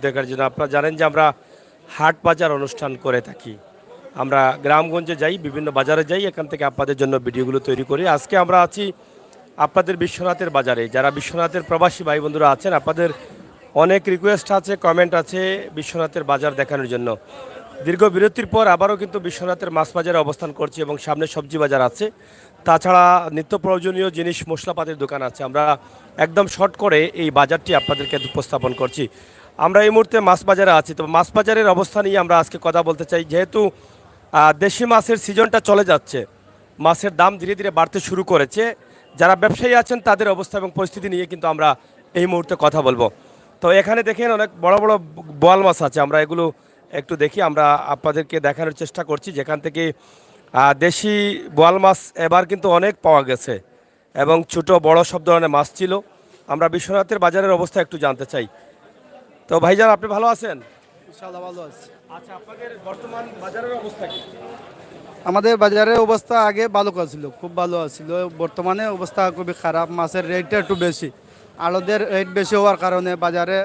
দেখার জন্য। আপনারা জানেন যে আমরা হাট বাজার অনুষ্ঠান করে থাকি। আমরা গ্রামগঞ্জে যাই, বিভিন্ন বাজারে যাই, এখান থেকে আপনাদের জন্য ভিডিওগুলো তৈরি করি। আজকে আমরা আছি আপনাদের বিশ্বনাথের বাজারে। যারা বিশ্বনাথের প্রবাসী ভাই বন্ধুরা আছেন, আপনাদের অনেক রিকোয়েস্ট আছে, কমেন্ট আছে বিশ্বনাথের বাজার দেখানোর জন্য। দীর্ঘ বিরতির পর আবারও কিন্তু বিশ্বনাথের মাছ বাজারে অবস্থান করছি এবং সামনে সবজি বাজার আছে। তাছাড়া নিত্য প্রয়োজনীয় জিনিস মশলাপাতির দোকান আছে। আমরা একদম শর্ট করে এই বাজারটি আপনাদেরকে উপস্থাপন করছি। আমরা এই মুহূর্তে মাছ বাজারে আছি, তো মাছ বাজারের অবস্থা নিয়ে আমরা আজকে কথা বলতে চাই। যেহেতু দেশি মাছের সিজনটা চলে যাচ্ছে, মাছের দাম ধীরে ধীরে বাড়তে শুরু করেছে। যারা ব্যবসায়ী আছেন তাদের অবস্থা এবং পরিস্থিতি নিয়ে কিন্তু আমরা এই মুহূর্তে কথা বলবো। তো এখানে দেখেন অনেক বড় বড় বোয়াল মাছ আছে, আমরা এগুলো একটু দেখি, আমরা আপনাদেরকে দেখানোর চেষ্টা করছি। যেখান থেকে দেশি বোয়াল মাছ এবার কিন্তু অনেক পাওয়া গেছে এবং ছোট বড় সব ধরনের মাছ ছিল। আমরা বিশ্বনাথের বাজারের অবস্থা একটু জানতে চাই। তো ভাইজান, আপনি ভালো আছেন? ইনশাআল্লাহ ভালো আছি। আচ্ছা, আপনাদের বর্তমান বাজারের অবস্থা কি? আমাদের বাজারের অবস্থা আগে ভালো ছিল, খুব ভালো ছিল। বর্তমানে অবস্থা খুবই খারাপ। মাছের রেটটা একটু বেশি, আড়তের রেট বেশি হওয়ার কারণে বাজারে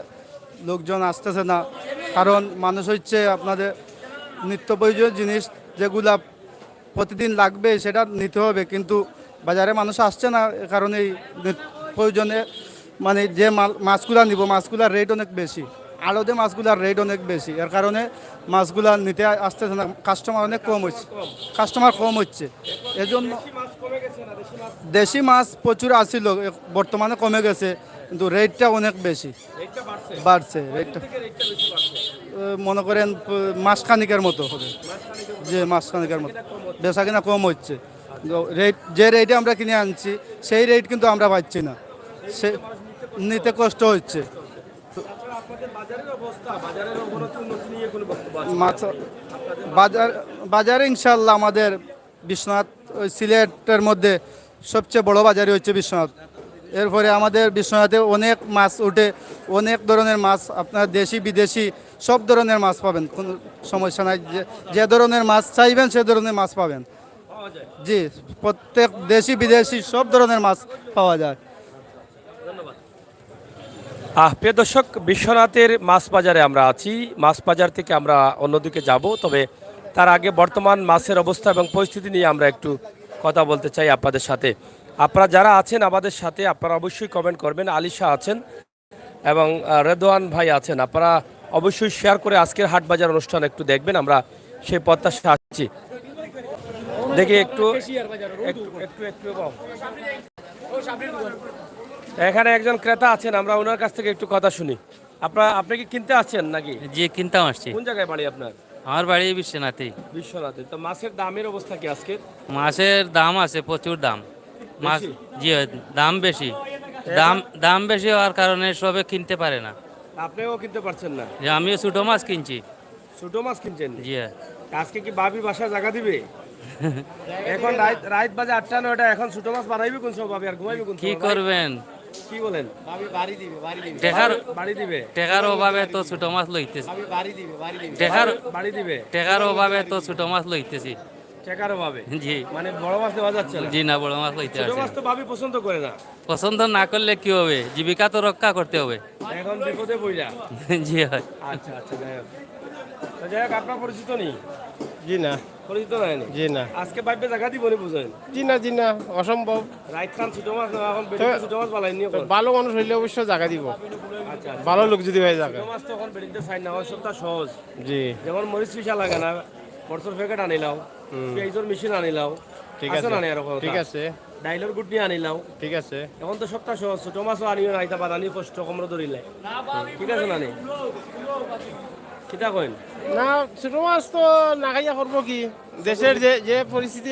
লোকজন আসতেছে না। কারণ মানুষ হচ্ছে আপনাদের নিত্য প্রয়োজনীয় জিনিস যেগুলা প্রতিদিন লাগবে সেটা নিতে হবে, কিন্তু বাজারে মানুষ আসছে না। এ কারণেই প্রয়োজনে মানে যে মাছগুলা নিব মাছগুলার রেট অনেক বেশি, আড়তে মাছগুলার রেট অনেক বেশি। এর কারণে মাছগুলা নিতে আসতেছে না, কাস্টমার অনেক কম হচ্ছে, কাস্টমার কম হচ্ছে। এজন্য দেশি মাছ প্রচুর আসছিল, বর্তমানে কমে গেছে, কিন্তু রেটটা অনেক বেশি বাড়ছে। রেটটা মনে করেন মাসখানিকের মতো হবে, যে মাসখানিকের মতো বেচা কিনা কম হচ্ছে। রেট যে রেটে আমরা কিনে আনছি সেই রেট কিন্তু আমরা পাচ্ছি না, সে নিতে কষ্ট হচ্ছে। বাজারে ইনশাল্লাহ আমাদের বিশ্বনাথ, ওই সিলেটের মধ্যে সবচেয়ে বড় বাজারই হচ্ছে বিশ্বনাথ। এরপরে আমাদের বিশ্বনাথে অনেক মাছ ওঠে, অনেক ধরনের মাছ, আপনার দেশি বিদেশি সব ধরনের মাছ পাবেন, কোনো সমস্যা নাই। যে ধরনের মাছ চাইবেন সে ধরনের মাছ পাবেন। জি, প্রত্যেক দেশি বিদেশি সব ধরনের মাছ পাওয়া যায়। প্রিয় দর্শক, বিশ্বনাথের মাছ বাজারে আমরা আছি। মাছ বাজার থেকে আমরা অন্যদিকে যাব, তবে তার আগে বর্তমান মাছের অবস্থা এবং পরিস্থিতি নিয়ে আমরা একটু কথা বলতে চাই আপনাদের সাথে। আপনারা যারা আছেন আমাদের সাথে, আপনারা অবশ্যই কমেন্ট করবেন। আলিশা আছেন এবং রেদওয়ান ভাই আছেন, আপনারা অবশ্যই শেয়ার করে আজকের হাট বাজার অনুষ্ঠান একটু দেখবেন। আমরা সেই প্রত্যাশা আসছি। দেখি একটু এখানে একজন ক্রেতা আছেন, আমরা ওনার কাছ থেকে একটু কথা শুনি। আপনি কি কিনতে আসছেন নাকি? জি, কিনতে আসছি। কোন জায়গায় বাড়ি আপনার? আমার বাড়ি বিশ্বনাথে। বিশ্বনাথে। তো মাছের দামের অবস্থা কি আজকে? মাছের দাম আছে, প্রচুর দাম। মাছ, বেশি? জি, দাম বেশি। দাম বেশি হওয়ার কারণে সবে কিনতে পারে না। আপনিও কিনতে পারছেন না? যে আমিও ছোট মাছ কিনছি। ছোট মাছ কিনছেন? জি। আজকে কি ভাবি বাসায় জায়গা দিবে? এখন রাত বাজে 8টা 9টা, এখন ছোট মাছ বানাইবে কোন সব ভাবি, আর ঘুমাইবে কোন? কি করবেন? কি বলেন? বাড়ি দিবে। টেকার অভাবে তো ছোট মাছ লইতেছি। টেকার অভাবে তো ছোট মাছ লইতেছি। টাকার অভাবে? জি। মানে বড় মাছ দেওয়া যাচ্ছে না? জি না, বড় মাছ লইতে ছোট আছে। মাছ তো ভাবি পছন্দ করে না। পছন্দ না করলে কি হবে? জীবিকা তো রক্ষা করতে হবে। এখন বিপদে পড়লা। জি হয়। আচ্ছা আচ্ছা, যাই হোক। তো যাই হোক, আপনার পরিচিত নেই? জি না। পরিচিত হয়নি? জি না। আজকে ভাববে জায়গা দিব নি বুঝেন? জি না, অসম্ভব। রাইত খান ছোট মাছ না, এখন বেরিয়ে ছোট মাছ বালাইনি এখন। ভালো মানুষ হইলে অবশ্য জায়গা দিব, আচ্ছা, ভালো লোক যদি হয় জায়গা। ছোট মাছ তো এখন বেরিয়ে চাই না, সবটা সহজ। জি, যেমন মরিচ পিসা লাগে না, মরচর প্যাকেট আনিলাও, পেঁয়াজের মেশিন আনিলাও, ঠিক আছে আছে, না? এরকম ঠিক আছে, ডাইলের গুটনি আনিলাও, ঠিক আছে। এখন তো সবটা সহজ। ছোট মাছও আনিও না, এটা বানানি কষ্ট, কমর ধরিলে। ঠিক আছে না? কিতা কইন? না, ছোট মাছ তো না খাইয়া করবো কি? দেশের যে যে পরিস্থিতি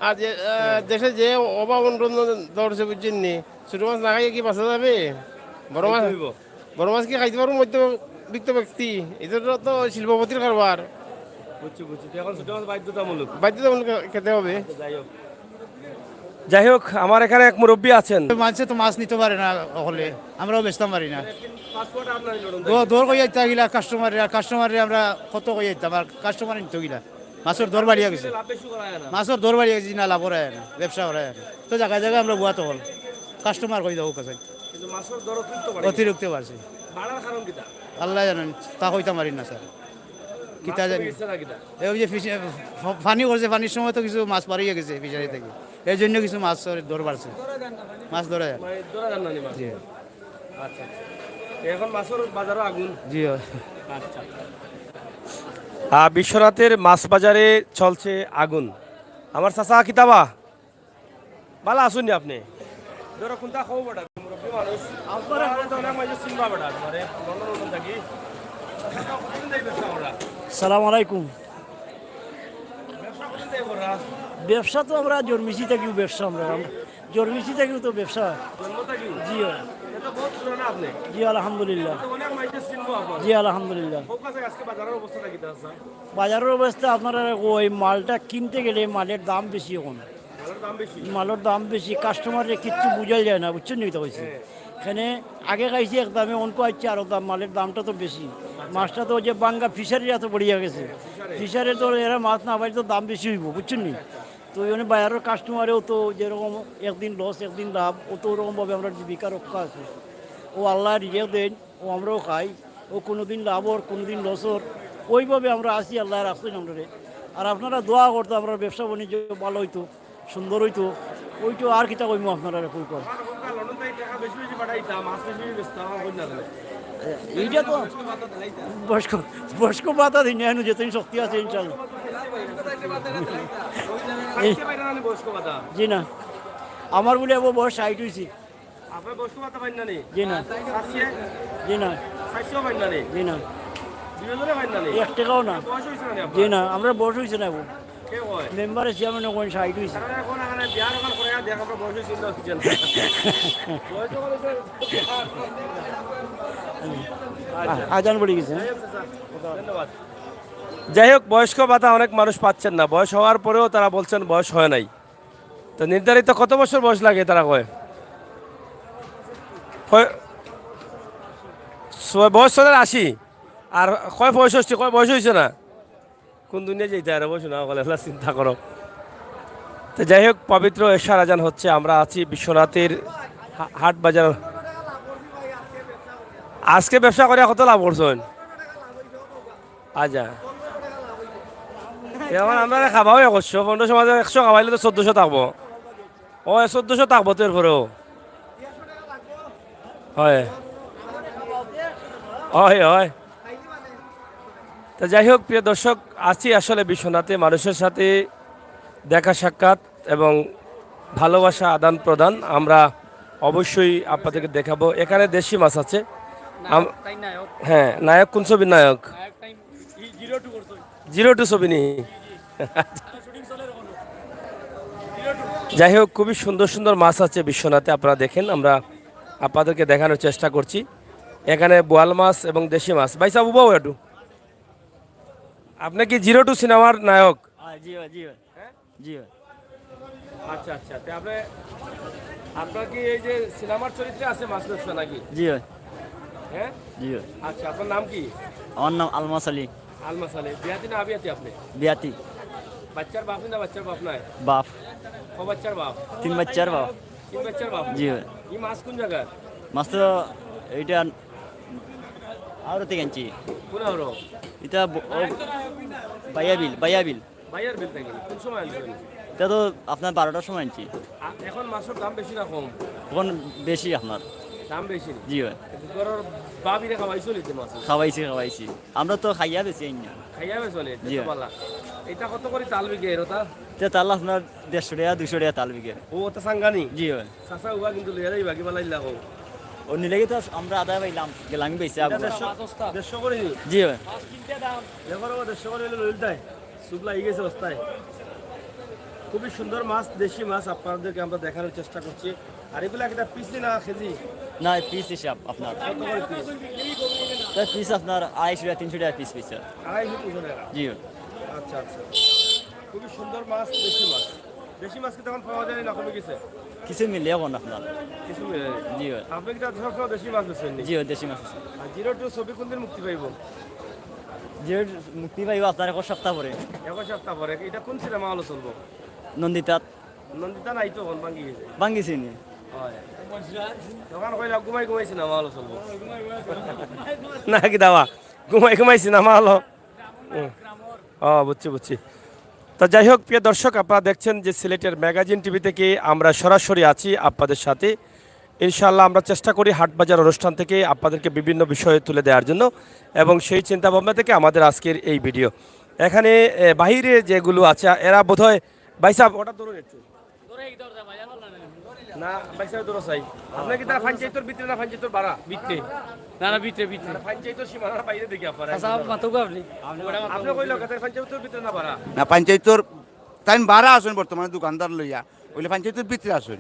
আর যে দেশে যে অভাব অনটন ধরছে বুঝছেন নি, ছোট মাছ না খাইয়া কি বাঁচা যাবে? বড় মাছ কি খাইতে পারবো মধ্যবিত্ত ব্যক্তি? এটা তো শিল্পপতির কারবার। বুঝছি। এখন ছোট মাছ বাধ্যতামূলক খেতে হবে। যাই হোক, আমার এখানে এক মুরব্বী আছেন। মানুষে তো মাছ নিতে পারে না হলে, আমরাও বেচতাম পারি না। দর কই যাইতে গিলা কাস্টমারে আমরা কত কই যাইতাম, আর কাস্টমার নিতে গিলা মাছের দর বাড়িয়া গেছে, মাছের দর বাড়িয়া গেছে না, লাভ হয় না, ব্যবসা হয় না। তো জায়গায় জায়গায় আমরা বুয়াতে হল কাস্টমার কই যাবো কাছে, অতিরিক্ত বাড়ছে। আল্লাহ জানেন তা কইতাম পারি না স্যার কিতা মাছ জানি কমে গেছে না কিতা? এই যে পানি করছে পানির সময় তো কিছু মাছ পারিয়ে গেছে ফিশারি থেকে এই জন্য কিছু মাছ দর বাড়ছে মাছ ধরা যায় মানে ধরা যান না নি মাছ? আচ্ছা আচ্ছা। এখন মাছের বাজারও আগুন। জি আচ্ছা। বিশ্বনাথের মাছ বাজারে চলছে আগুন। আমার চাচা কিতাবা ভালো আসুন আপনি? ধরো কোনটা খাবো বেটা মুরব্বী মানুষ আপনারা তো অনেক মাঝে চিনবা বেটা মানে লন্ডন লন্ডন থাকি কতদিন যাই ব্যবসা করা? সালাম আলাইকুম। ব্যবসা কতদিন যাই করা? ব্যবসা তো আমরা জন্মিছি থাকিও ব্যবসা আমরা জন্মিছি থাকিও তো ব্যবসা। জন্ম থাকি? জি এটা বহুত পুরানা আপনি। জি আলহামদুলিল্লাহ। তো অনেক মাঝে চিনবো আপনার। জি আলহামদুলিল্লাহ। হোক আছে আজকে বাজারের অবস্থা কিটা আছে? বাজারের অবস্থা আপনারা ওই মালটা কিনতে গেলে মালের দাম বেশি এখন, মালের দাম বেশি। মালের দাম বেশি, কাস্টমারের কিচ্ছু বুঝাই যায় না, বুঝছেন নি তো কইছি। এখানে আগে খাইছি এক দামে অঙ্ক আসছে আরো দাম, মালের দামটা তো বেশি। মাছটা তো ওই যে বাঙ্গা ফিশারি এত বড়িয়া গেছে, ফিশারি তো এরা মাছ না পাইলে তো দাম বেশি হইব, বুঝছেন নি। তো ওই জন্য বাইরের কাস্টমারেও তো যেরকম একদিন লস একদিন লাভ, ও তো ওরকমভাবে আমরা জীবিকা রক্ষা আছে। ও আল্লাহ রিজেক দেন, ও আমরাও খাই, ও কোনোদিন লাভ ওর কোনোদিন লস ওর, ওইভাবে আমরা আসি, আল্লাহ রাখছেন আমরা। আর আপনারা দোয়া করতো আমরা ব্যবসা বাণিজ্য ভালো হইতো, সুন্দর হইতো, ওইটো আর কিতা কইমো আপনারা কই কর। লন্ডন থেকে টাকা বেশি বেশি পাঠাইতাম, মাছ বেশি বেশি বেচতাম, আমার কই না দিলে। এইটা তো বয়স্ক বয়স্ক বাতা দিন যেতেন শক্তি আছে ইনশাল্লাহ। খাইতে পাইরা না নি বয়স্ক ভাতা? জি না, আমার বলে আবার বয়স 60 হয়েছে। আপনার বয়স্ক ভাতা পাইন না নি? জি না, শাসিয়ে জি না, শাসিয়েও পাইন না নি? জি না, দুজনে পাইন না নি? 1 টাকাও না। বয়স হইছে না নি আপনার? জি না, আমরা বয়স হয়েছে না, কে কয়? মেম্বারে চেয়ারম্যান কোন 60 হয়েছে। তারা এখন এখানে বিয়ার ওখান করে দেখ আমরা বয়স হইছে না কিছু না। বয়স যখন হইছে আজান পড়ে গেছে। ধন্যবাদ। যাই হোক, বয়স্ক ভাতা অনেক মানুষ পাচ্ছেন না, বয়স হওয়ার পরেও তারা বলছেন বয়স হয় নাই। তো নির্ধারিত কত বছর বয়স লাগে তারা কয়? বয়স চলে 80 আর কয় 65, কয় বয়স হয়েছে না। কোন দুনিয়া যেতে আর বসে না বলে চিন্তা করো। তো যাই হোক, পবিত্র এশার আজান হচ্ছে, আমরা আছি বিশ্বনাথের হাট বাজার। আজকে ব্যবসা করে কত লাভ করছেন? আচ্ছা, এখন আমরা খাবাও 100 1500 মাঝে 100 খাওয়াইলে তো 1400 থাকবো। ও 1400 থাকবো তো এরপরেও হয় হয় হয়। তা যাই হোক, প্রিয় দর্শক, আছি আসলে বিশ্বনাথে মানুষের সাথে দেখা সাক্ষাৎ এবং ভালোবাসা আদান প্রদান আমরা অবশ্যই আপনাদেরকে দেখাবো। এখানে দেশি মাছ আছে। হ্যাঁ, নায়ক কোন ছবির নায়ক? 02 ছবি নি? যাই হোক, খুবই সুন্দর সুন্দর মাছ আছে বিশ্বনাথে, আপনারা দেখেন, আমরা আপনাদেরকে দেখানোর চেষ্টা করছি। এখানে বোয়াল মাছ এবং দেশি মাছ। ভাই সাবু বাবু একটু, আপনি কি 02 সিনেমার নায়ক? জি জি জি। আচ্ছা আচ্ছা, আপনি আপনার কি এই যে সিনেমার চরিত্রে আছে মাছ ব্যবসা নাকি? জি হ্যাঁ জি। আচ্ছা, আপনার নাম কি? আমার নাম আলমাস আলী। আলমাস আলী। বিয়াতি না আবিয়াতি আপনি? বিয়াতি। বাচ্চার বাপ না বাচ্চার বাপ নাই? বাপ। ক বাচ্চার বাপ? 3 বাচ্চার বাপ। 3 বাচ্চার বাপ? জি। এই মাছ কোন জায়গার? মাছ তো এইটা আরতে কিনছি। কোন আরো? এটা বাইয়াবিল বাইয়াবিল। বাইয়ার বিল থেকে কোন সময় আনছেন? এটা তো আপনার 12টার সময় আনছি। এখন মাছের দাম বেশি না কম? এখন বেশি আপনার দাম বেশি। জি হয়। ঘরের বাবিরে খাওয়াইছো নিতে মাছ? খাওয়াইছি আমরা তো খাইয়া বেশি না। খাইয়া চলে জি। এটা কত করে তাল বিঘে এরতা? এটা তাল আপনার 150 টাকা 200 টাকা তাল বিঘে। ও ওটা সাঙ্গানি? জি হয়। চাচা উবা কিন্তু লইয়া যাইবা কি বালাইলা কো? ও নিলেগে তো আমরা আদা পাইলাম গেলাম বেশি আগে। 150 করে নি? জি হয়। দেখো রে 150 করে লইল তাই শুকলা হয়ে গেছে অবস্থায়। খুবই সুন্দর মাছ, দেশি মাছ আপনাদেরকে আমরা দেখানোর চেষ্টা করছি। আর এগুলা একটা পিসি না কেজি? না, পিস হিসাব আপনার। কত করে পিস? পিস আপনার 250 টাকা 300 টাকা পিস পিস। 250 টাকা। জি। আচ্ছা আচ্ছা, খুবই সুন্দর মাছ, দেশি মাছ। দেশি মাছ কি তখন পাওয়া যায় না কমে গেছে? কিছু মিলে এখন আপনার। কিছু মিলে নাই? জি। আপনি কি সবসময় দেশি মাছ বেছেন? জি দেশি মাছ আছে। আর 02 ছবি কোন দিন মুক্তি পাইব? যে মুক্তি পাইব আপনার 1 সপ্তাহ পরে। 1 সপ্তাহ পরে। এটা কোন সিনেমা হলো চলবো? নন্দিতাত। নন্দিতা নাই তো, এখন ভাঙ্গি গেছে। ভাঙ্গিছি নি। দোকান কইলা ঘুমাই সিনেমা হলো চলবো না কি দাওয়া ঘুমাই সিনেমা হলো বুঝছি তা যাই হোক প্রিয় দর্শক, আপনারা দেখছেন যে সিলেটের ম্যাগাজিন টিভি থেকে আমরা সরাসরি আছি আপনাদের সাথে। ইনশাআল্লাহ আমরা চেষ্টা করি হাটবাজার অনুষ্ঠান থেকে আপনাদেরকে বিভিন্ন বিষয়ে তুলে দেওয়ার জন্য, এবং সেই চিন্তাভাবনা থেকে আমাদের আজকের এই ভিডিও। এখানে বাহিরে যেগুলো আছে এরা বোধহয় ভাই সাহেব ওটা ধরুন একটু না ভাই সাহেব ধরো চাই আপনার কি তারা পঞ্চায়েতের ভিতরে না পঞ্চায়েতের বাড়া ভিতরে না ভিতরে ভিতরে পঞ্চায়েতের সীমানার বাইরে দেখি আপনারা আপনি আপনি কইল কথা পঞ্চায়েতের ভিতরে না বাড়া না পঞ্চায়েতর তাই বারা আসুন বর্তমানে দোকানদার লইয়া ওইলে পঞ্চায়েতের ভিতরে আসুন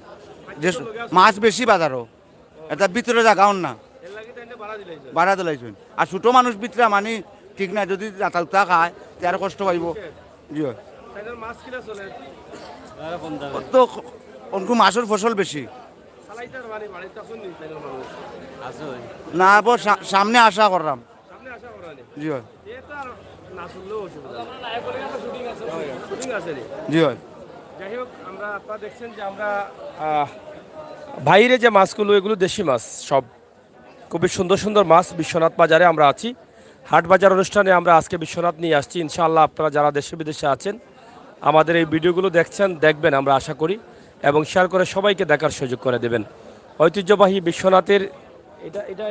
যে মাছ বেশি বাজারও এটা ভিতরে জাগাও না এর লাগি তাইনে বাড়া দিলাইছে বাড়া দিলাইছুন আর ছোট মানুষ ভিতরে মানে ঠিক না, যদি যাতা খায় তার কষ্ট পাইব। জি তাইনের মাছ কিনা চলে তো অনকু মাছের ফসল বেশি সালাইতার বাড়ি বাড়িতে আসুন নি তাইনের মানুষ না আবার সামনে আশা করলাম। সামনে আশা করানি জি এটা আর না শুনলেও অসুবিধা শুটিং আছে রে জি যাই হোক আমরা আপনারা দেখছেন যে আমরা বাইরে যে মাছগুলো এগুলো দেশি মাছ, সব খুবই সুন্দর সুন্দর মাছ। বিশ্বনাথ বাজারে আমরা আছি, হাট বাজার অনুষ্ঠানে আমরা আজকে বিশ্বনাথ নিয়ে আসছি। ইনশাআল্লাহ আপনারা যারা দেশে বিদেশে আছেন আমাদের এই ভিডিওগুলো দেখবেন আমরা আশা করি, এবং শেয়ার করে সবাইকে দেখার সুযোগ করে দেবেন। ঐতিহ্যবাহী বিশ্বনাথের এটা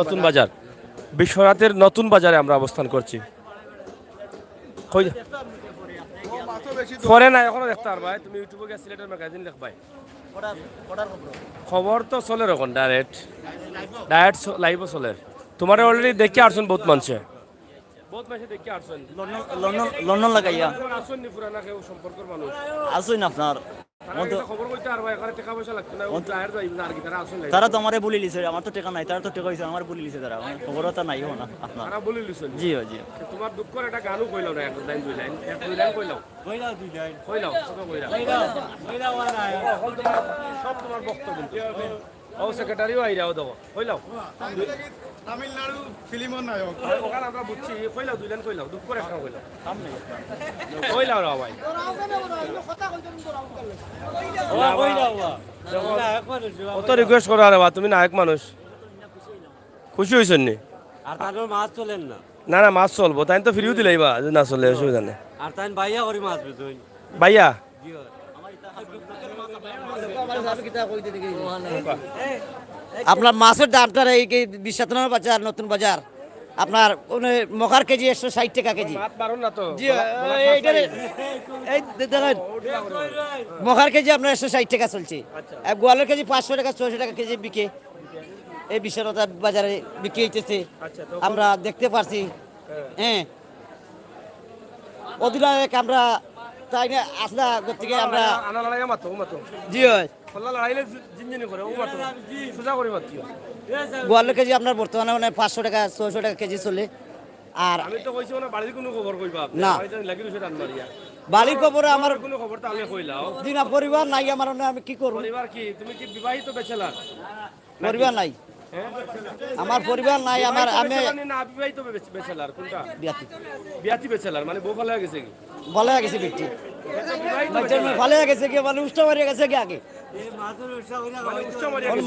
নতুন বাজার, বিশ্বনাথের নতুন বাজারে আমরা অবস্থান করছি। পরে না এখনো দেখতে পারবা, তুমি ইউটিউবে গিয়ে সিলেটের ম্যাগাজিন লিখবাই, খবর তো চলে এখন ডাইরেক্ট লাইভও চলে। তোমার অলরেডি দেখে আসছেন বহুত মানুষে দেখে আসছেন লন্ডন লাগাইয়া আসছেন নি পুরানা কেউ সম্পর্কের মানুষ আসুন আপনার খবর কইতে পারবা, এখানে টাকা পয়সা লাগতো না, ডাইরেক্ট যাইব না আর কি, তারা আসছেন তারা তো আমারে বলে লিছে, আমার তো টাকা নাই, তারা তো টাকা হইছে আমার বলে লিছে, তারা খবরটা নাই না আপনার। তারা বলে লিছেন জি জি তোমার দুঃখের একটা গানও কইলাও না, এক লাইন দুই লাইন কইলাও সব তোমার বক্তব্য ও সেক্রেটারিও আইরাও দেবো কইলাও তামিলনাড়ু ফিল্মের নায়ক ওখানে আমরা বুঝছি কইলাও দুই লাইন কইলাও দুঃখ করে একটা কইলাও রা ভাই অত রিকোয়েস্ট করো আরে বা তুমি নায়ক মানুষ খুশি হয়েছেন নি? আর তারপর মাছ চলেন না না না মাছ চলবো তাই তো ফ্রিও দিলাই বা যদি না চলে অসুবিধা নেই। আর তাই বাইয়া করি মাছ বেচুন ভাইয়া আপনার মাছের দামটা এই বিশ্বনাথ বাজার নতুন বাজার আপনার মকার কেজি 160 টাকা কেজি। জি মকার কেজি আপনার 160 টাকা চলছে, গোয়ালের কেজি 500 টাকা 600 টাকা কেজি বিকে এই বিশ্বনাথ বাজারে বিক্রি হইতেছে, আমরা দেখতে পারছি। হ্যাঁ অধিনায়ক আমরা তাই না আসলা থেকে আমরা জি হয় গোয়ালের কেজি আপনার বর্তমানে মানে 500 টাকা 600 টাকা কেজি চলে। আর আমি তো কইছি না বাড়ির কোনো খবর কইবা না লাগি রইছে রান মারিয়া বাড়ির খবরে আমার কোনো খবর তাহলে কইলাও দিনা পরিবার নাই আমার, আমি কি করব? পরিবার কি তুমি কি বিবাহিত বেচেলার? পরিবার নাই আমার, পরিবার নাই আমার। আমি না বিবাহিত বেচেলার কোনটা? বিয়াতি বিয়াতি বেচেলার মানে বউ ফলে গেছে কি ভালো হয়ে গেছে ব্যক্তি ভালো হয়ে গেছে কি মানে উষ্টা মারিয়া গেছে কি আগে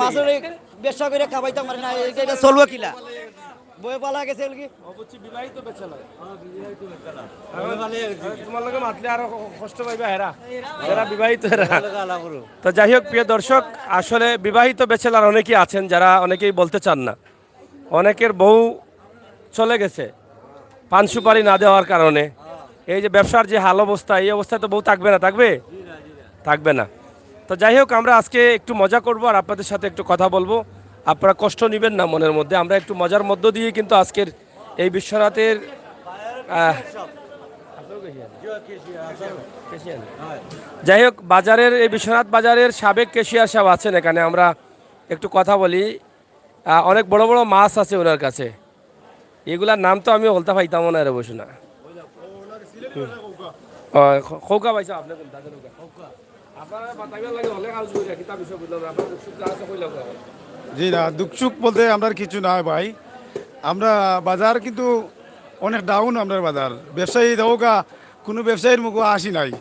মাছের ব্যবসা করে খাবাইতাম পারি না, এটা চলবো কিলা বই পালা গেছে কি অবশ্যই বিবাহিত বেচেলার তোমার লগে মাতলে আরো কষ্ট পাইবা হেরা যারা বিবাহিত হেরা। তো যাই হোক প্রিয় দর্শক, আসলে বিবাহিত বেচেলার অনেকেই আছেন যারা অনেকেই বলতে চান না, অনেকের বউ চলে গেছে পান সুপারি না দেওয়ার কারণে। এই যে ব্যবসার যে হাল অবস্থা, এই অবস্থায় তো বউ থাকবে না, থাকবে না। তো যাই হোক আমরা আজকে একটু মজা করব আর আপনাদের সাথে একটু কথা বলবো, আপনারা কষ্ট নেবেন না মনের মধ্যে। আমরা একটু মজার মধ্য দিয়ে কিন্তু আজকের এই বিশ্বনাথের যাই হোক বাজারের এই বিশ্বনাথ বাজারের সাবেক ক্যাশিয়ার সাহেব আছেন এখানে, আমরা একটু কথা বলি। অনেক বড় বড় মাছ আছে ওনার কাছে, এগুলার নাম তো আমি বলতে পাইতাম না রে বসে না। খৌকা পাইছা আপনি জি না দুঃখসুখ বলতে আমরা কিছু নাই ভাই, আমরা বাজার কিন্তু অনেক ডাউন, আমরা বাজার ব্যবসায়ী দেওয়া কোনো ব্যবসায়ীর মুখ আসি নাই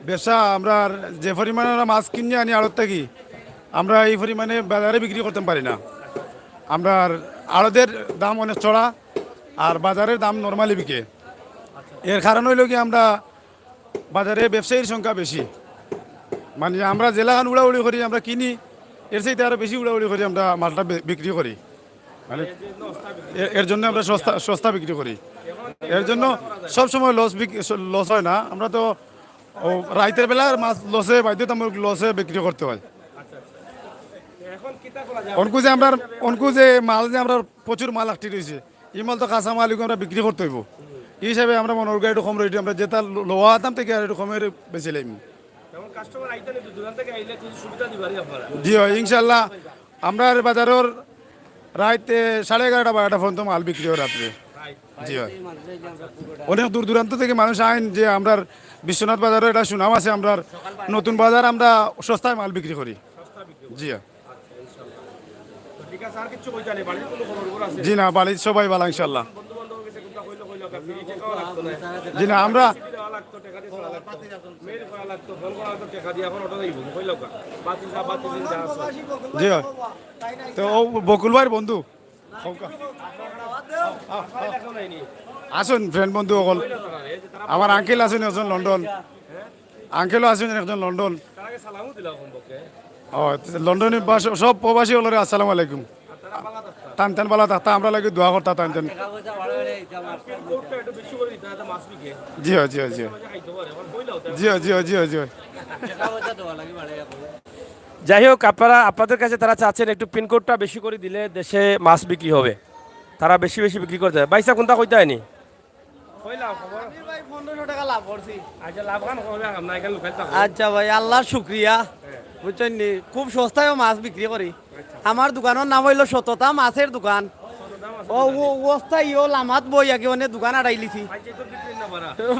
ব্যবসা আমরা যে পরিমাণে আমরা মাছ কিনে আনি আড়ত থাকি আমরা এই পরিমাণে বাজারে বিক্রি করতে পারি না। আমরা আড়তের দাম অনেক চড়া আর বাজারের দাম নর্মালি বিকে। এর কারণ হইল কি আমরা বাজারে ব্যবসায়ীর সংখ্যা বেশি, মানে আমরা জেলাখান উড়াউড়ি করি আমরা কিনি, এর চাইতে আরও বেশি উড়াউড়ি করি আমরা মালটা বিক্রি করি, মানে এর জন্য আমরা সস্তা বিক্রি করি। এর জন্য সবসময় লস হয় না, আমরা তো রাইতের বেলা মাছ লসে বাধ্যতামূলক লসে বিক্রি করতে হয়। অনকু যে মাল যে আমরা প্রচুর মাল আটটি রয়েছে, এই মাল তো কাঁচা মাল আমরা বিক্রি করতে হইব। এই হিসাবে আমরা মনে করি একটু কম রেটে আমরা যেটা লোয়া দাম থেকে আর একটু কমের বেশি লাইম। জি হয় ইনশাল্লাহ। আমরা বাজারের রাত 11:30-12টা পর্যন্ত মাল বিক্রি হয় রাত্রে। জি হয়, অনেক দূর দূরান্ত থেকে মানুষ আইন যে আমরা বিশ্বনাথ বাজারে এটা সুনাম আছে, আমরা নতুন বাজার আমরা সস্তায় মাল বিক্রি করি। জি হয়, জি না বাড়ির সবাই ভালো ইনশাল্লাহ। জি না আমরা জি হয় তো বকুল ভাইয়ের বন্ধু আসুন, ফ্রেন্ড বন্ধু সকল। আমার আঙ্কেল আছেন একজন লন্ডন, আঙ্কেলও আছেন একজন লন্ডন। ও লন্ডনে সব প্রবাসী হলরে আসসালামু আলাইকুম। টান টান বালা থাকতা আমরা লাগে দোয়া করতা টান টান। জি হয় জি হয় জি হয় জি হয় জি হয় জি হয় জি হয়। যাই হোক, আপনাদের কাছে তারা চাচ্ছেন একটু পিনকোডটা বেশি করে দিলে দেশে মাছ বিক্রি হবে, তারা বেশি বেশি বিক্রি করতে হয়। বাইসা কোনটা কইতে হয়নি? 1500 টাকা লাভ করছি। আচ্ছা আচ্ছা ভাই, আল্লাহর শুক্রিয়া, বুঝছেন নি, খুব সস্তায় মাছ বিক্রি করি। আমার দোকানের নাম হইল সততা মাছের দোকান। ও অবস্থায় ও লামাত বই আগে অনেক দোকান আড়াইলিছি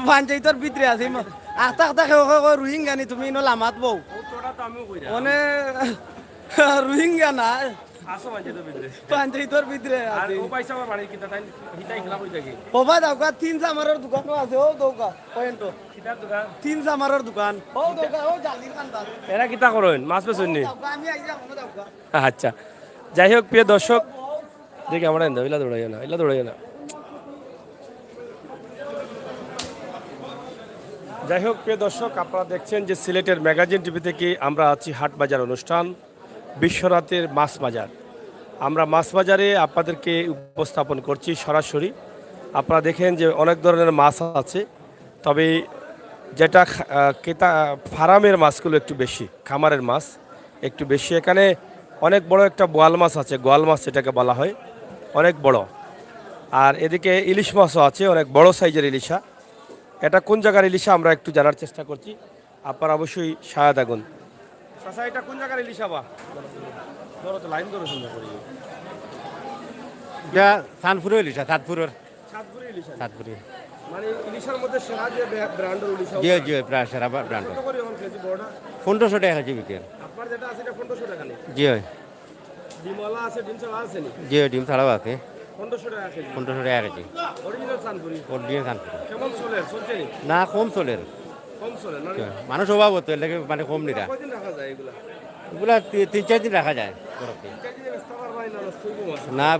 পঞ্চায়েতের ভিতরে আছি। আস্তা আস্তা রোহিঙ্গানি তুমি ইনো লামাত বউ মানে রোহিঙ্গা না পঞ্চায়েতের ভিতরে আছে। ওবা দৌকা 3 সামারের দোকানও আছে। ও দৌকা পয়েন্ট 3 সামারের দোকান। ও দৌকা ও জালির কান্দার এরা কিতা করেন মাছ বেচেননি? আমি আইয়া কোনো দৌকা। আচ্ছা, যাই হোক প্রিয় দর্শক, দেখি আমরা এলা দৌড়াইও না, এলা দৌড়াইও না। যাই হোক প্রিয় দর্শক, আপনারা দেখছেন যে সিলেটের ম্যাগাজিন টিভি থেকে আমরা আছি হাট বাজার অনুষ্ঠান, বিশ্বরাতের মাছ বাজার। আমরা মাছ বাজারে আপনাদেরকে উপস্থাপন করছি সরাসরি। আপনারা দেখেন যে অনেক ধরনের মাছ আছে, তবে যেটা ফার্মের মাছগুলো একটু বেশি, খামারের মাছ একটু বেশি। এখানে অনেক বড় একটা বোয়াল মাছ আছে, গোয়াল মাছ এটাকে বলা হয়, অনেক বড়। আর এদিকে ইলিশ মাছও আছে, অনেক বড় সাইজের ইলিশা। এটা কোন জায়গার ইলিশা আমরা একটু জানার চেষ্টা করছি, আপনারা অবশ্যই সায়া দেখুন। চাচা, এটা কোন জায়গার ইলিশা? বা ধরো তো লাইন ধরো সুন্দর করে। এটা সানপুরের ইলিশা, সাতপুরের সাতপুরি ইলিশা, সাতপুরি। মানে ইলিশার মধ্যে সেরা যে ব্র্যান্ডের ইলিশা। জি জি প্রায় সেরা ব্র্যান্ড। কত করে এখন কেজি বড়টা? 1500 টাকা কেজি বিক্রি। আপনার যেটা আছে এটা 1500 টাকা নেই? জি হয়। ডিমওয়ালা আছে, ডিম ছাড়া আছে নি? জি ডিম ছাড়াও আছে। 1500 টাকা কেজি। 1500 টাকা কেজি অরিজিনাল সানপুরি। অরিজিনাল সানপুরি। কেমন চলছে নি? না কম চলে, কম চলে মানে মানুষ অভাব হতো এর লাগে, মানে কম নিরা। কয়দিন রাখা যায় এগুলা? এগুলা 3-4 দিন রাখা যায় বরফে। 4 দিনে বেচতে পারবাই না, নষ্ট হইব মাছ? না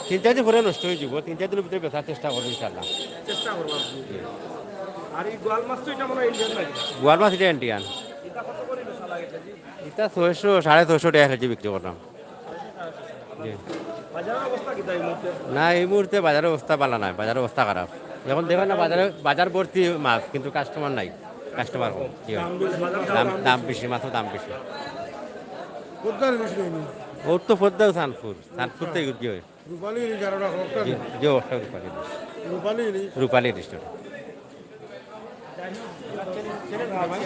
3-4 দিন পরে নষ্ট হয়ে যাব। 3-4 দিনের ভিতরে বেচার চেষ্টা করবো ইনশাল্লাহ। চেষ্টা করব আপনি। আর এই গোয়াল মাছ তো এটা মনে হয় ইন্ডিয়ান নাকি? গোয়াল মাছ এটা ইন্ডিয়ান। এটা কত করে বেচা লাগে কেজি? এটা 600-650 টাকা কেজি বিক্রি করলাম। জি। বাজারের অবস্থা কি তাই মুহূর্তে? না এই মুহূর্তে বাজারের অবস্থা ভালো নাই, বাজারের অবস্থা খারাপ। এখন দেখেন না বাজার ভর্তি মাছ, কিন্তু কাস্টমার নাই, কাস্টমার কম। দাম বেশি, মাছের দাম বেশি। ওর তো পদ্মাও সানপুর, সানপুর থেকে কি হয় রূপালী রেস্টুরেন্ট।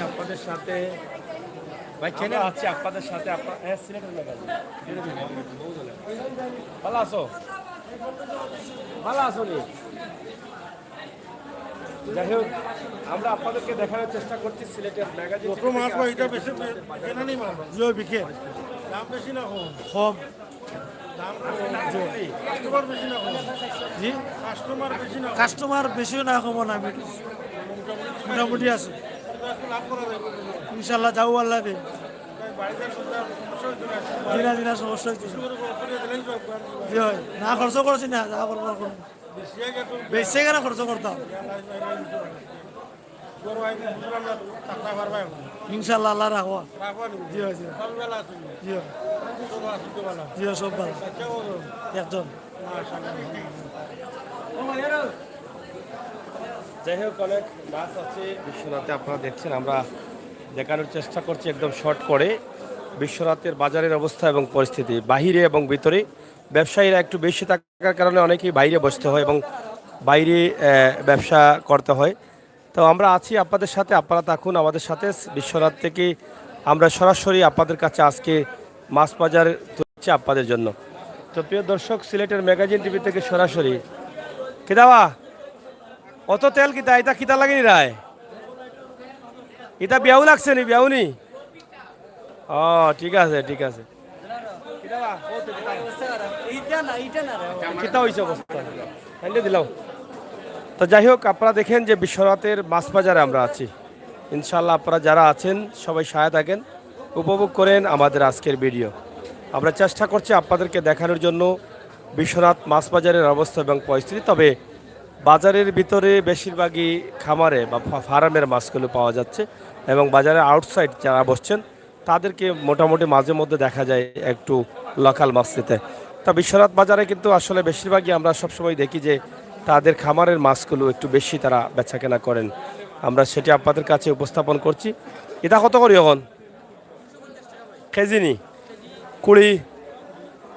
আপনাদের সাথে আছি, আপনাদের সাথে ভালো আছো? ভালো আছো নি? যাই হোক, আমরা আপনাদেরকে দেখানোর চেষ্টা করছি সিলেটের ম্যাগাজিন। কাস্টমার বেশি না কম না, মোটামুটি আছে। ইনশাল্লাহ যাও আল্লাহ দে দিনা দিনা সমস্যা হইতেছে জি হয় না খরচ করছি না যা করবার করুন বেশি কেন খরচ করতাম ইনশাল্লাহ আল্লাহ রাখো জি হয় জি জি হয় জি হয় সব ভালো একদম যাই হোক অনেক মাছ আছে বিশ্বনাথে, আপনারা দেখছেন। আমরা দেখানোর চেষ্টা করছি একদম শর্ট করে বিশ্বনাথের বাজারের অবস্থা এবং পরিস্থিতি। বাহিরে এবং ভিতরে ব্যবসায়ীরা একটু বেশি থাকার কারণে অনেকেই বাইরে বসতে হয় এবং বাইরে ব্যবসা করতে হয়। তো আমরা আছি আপনাদের সাথে, আপনারা থাকুন আমাদের সাথে। বিশ্বনাথ থেকে আমরা সরাসরি আপনাদের কাছে আজকে মাছ বাজার তুলছি আপনাদের জন্য। তো প্রিয় দর্শক, সিলেটের ম্যাগাজিন টিভি থেকে সরাসরি। কিদাবা অত তেল কিতা এটা কিতা লাগেনি রায়, এটা বিয়াও লাগছে নি? বিয়াও নি? ও ঠিক আছে ঠিক আছে। কিতা হয়েছে অবস্থা দিলাম। তো যাই হোক, আপনারা দেখেন যে বিশ্বনাথের মাছ বাজারে আমরা আছি। ইনশাল্লাহ আপনারা যারা আছেন সবাই সাথে থাকেন, উপভোগ করেন আমাদের আজকের ভিডিও। আমরা চেষ্টা করছি আপনাদেরকে দেখানোর জন্য বিশ্বনাথ মাছ বাজারের অবস্থা এবং পরিস্থিতি। তবে বাজারের ভিতরে বেশিরভাগই খামারে বা ফার্মের মাছগুলো পাওয়া যাচ্ছে এবং বাজারের আউটসাইড যারা বসছেন তাদেরকে মোটামুটি মাঝে মধ্যে দেখা যায় একটু লোকাল মাছ নিতে। তা বিশ্বনাথ বাজারে কিন্তু আসলে বেশিরভাগই আমরা সবসময় দেখি যে তাদের খামারের মাছগুলো একটু বেশি তারা বেচাকেনা করেন। আমরা সেটি আপনাদের কাছে উপস্থাপন করছি। এটা কত করি এখন কেজি? নি 20,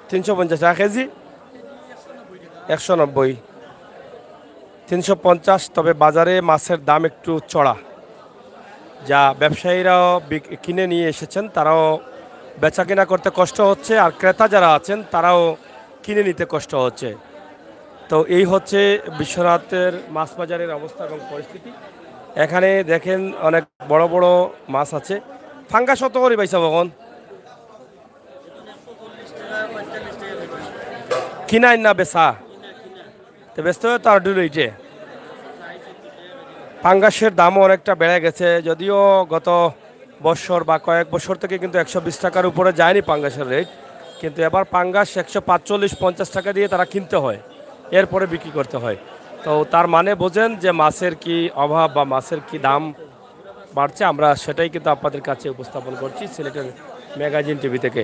350 টাকা কেজি, 190, 350। তবে বাজারে মাছের দাম একটু চড়া, যা ব্যবসায়ীরাও কিনে নিয়ে এসেছেন তারাও বেচাকেনা করতে কষ্ট হচ্ছে, আর ক্রেতা যারা আছেন তারাও কিনে নিতে কষ্ট হচ্ছে। তো এই হচ্ছে বিশ্বনাথের মাছ বাজারের অবস্থা এবং পরিস্থিতি। এখানে দেখেন অনেক বড় বড় মাছ আছে। ফাঙ্গাস কত করে পাইছা কখন কিনাই না বেচা? তো ব্যস্ত হয়ে তার ডুইটে পাঙ্গাসের দামও অনেকটা বেড়ে গেছে, যদিও গত বছর বা কয়েক বছর থেকে কিন্তু 120 টাকার উপরে যায়নি পাঙ্গাসের রেট, কিন্তু এবার পাঙ্গাস 145-50 টাকা দিয়ে তারা কিনতে হয়, এরপরে বিক্রি করতে হয়। তো তার মানে বোঝেন যে মাছের কি অভাব বা মাছের কি দাম বাড়ছে। আমরা সেটাই কিন্তু আপনাদের কাছে উপস্থাপন করছি সিলেটের ম্যাগাজিন টিভি থেকে।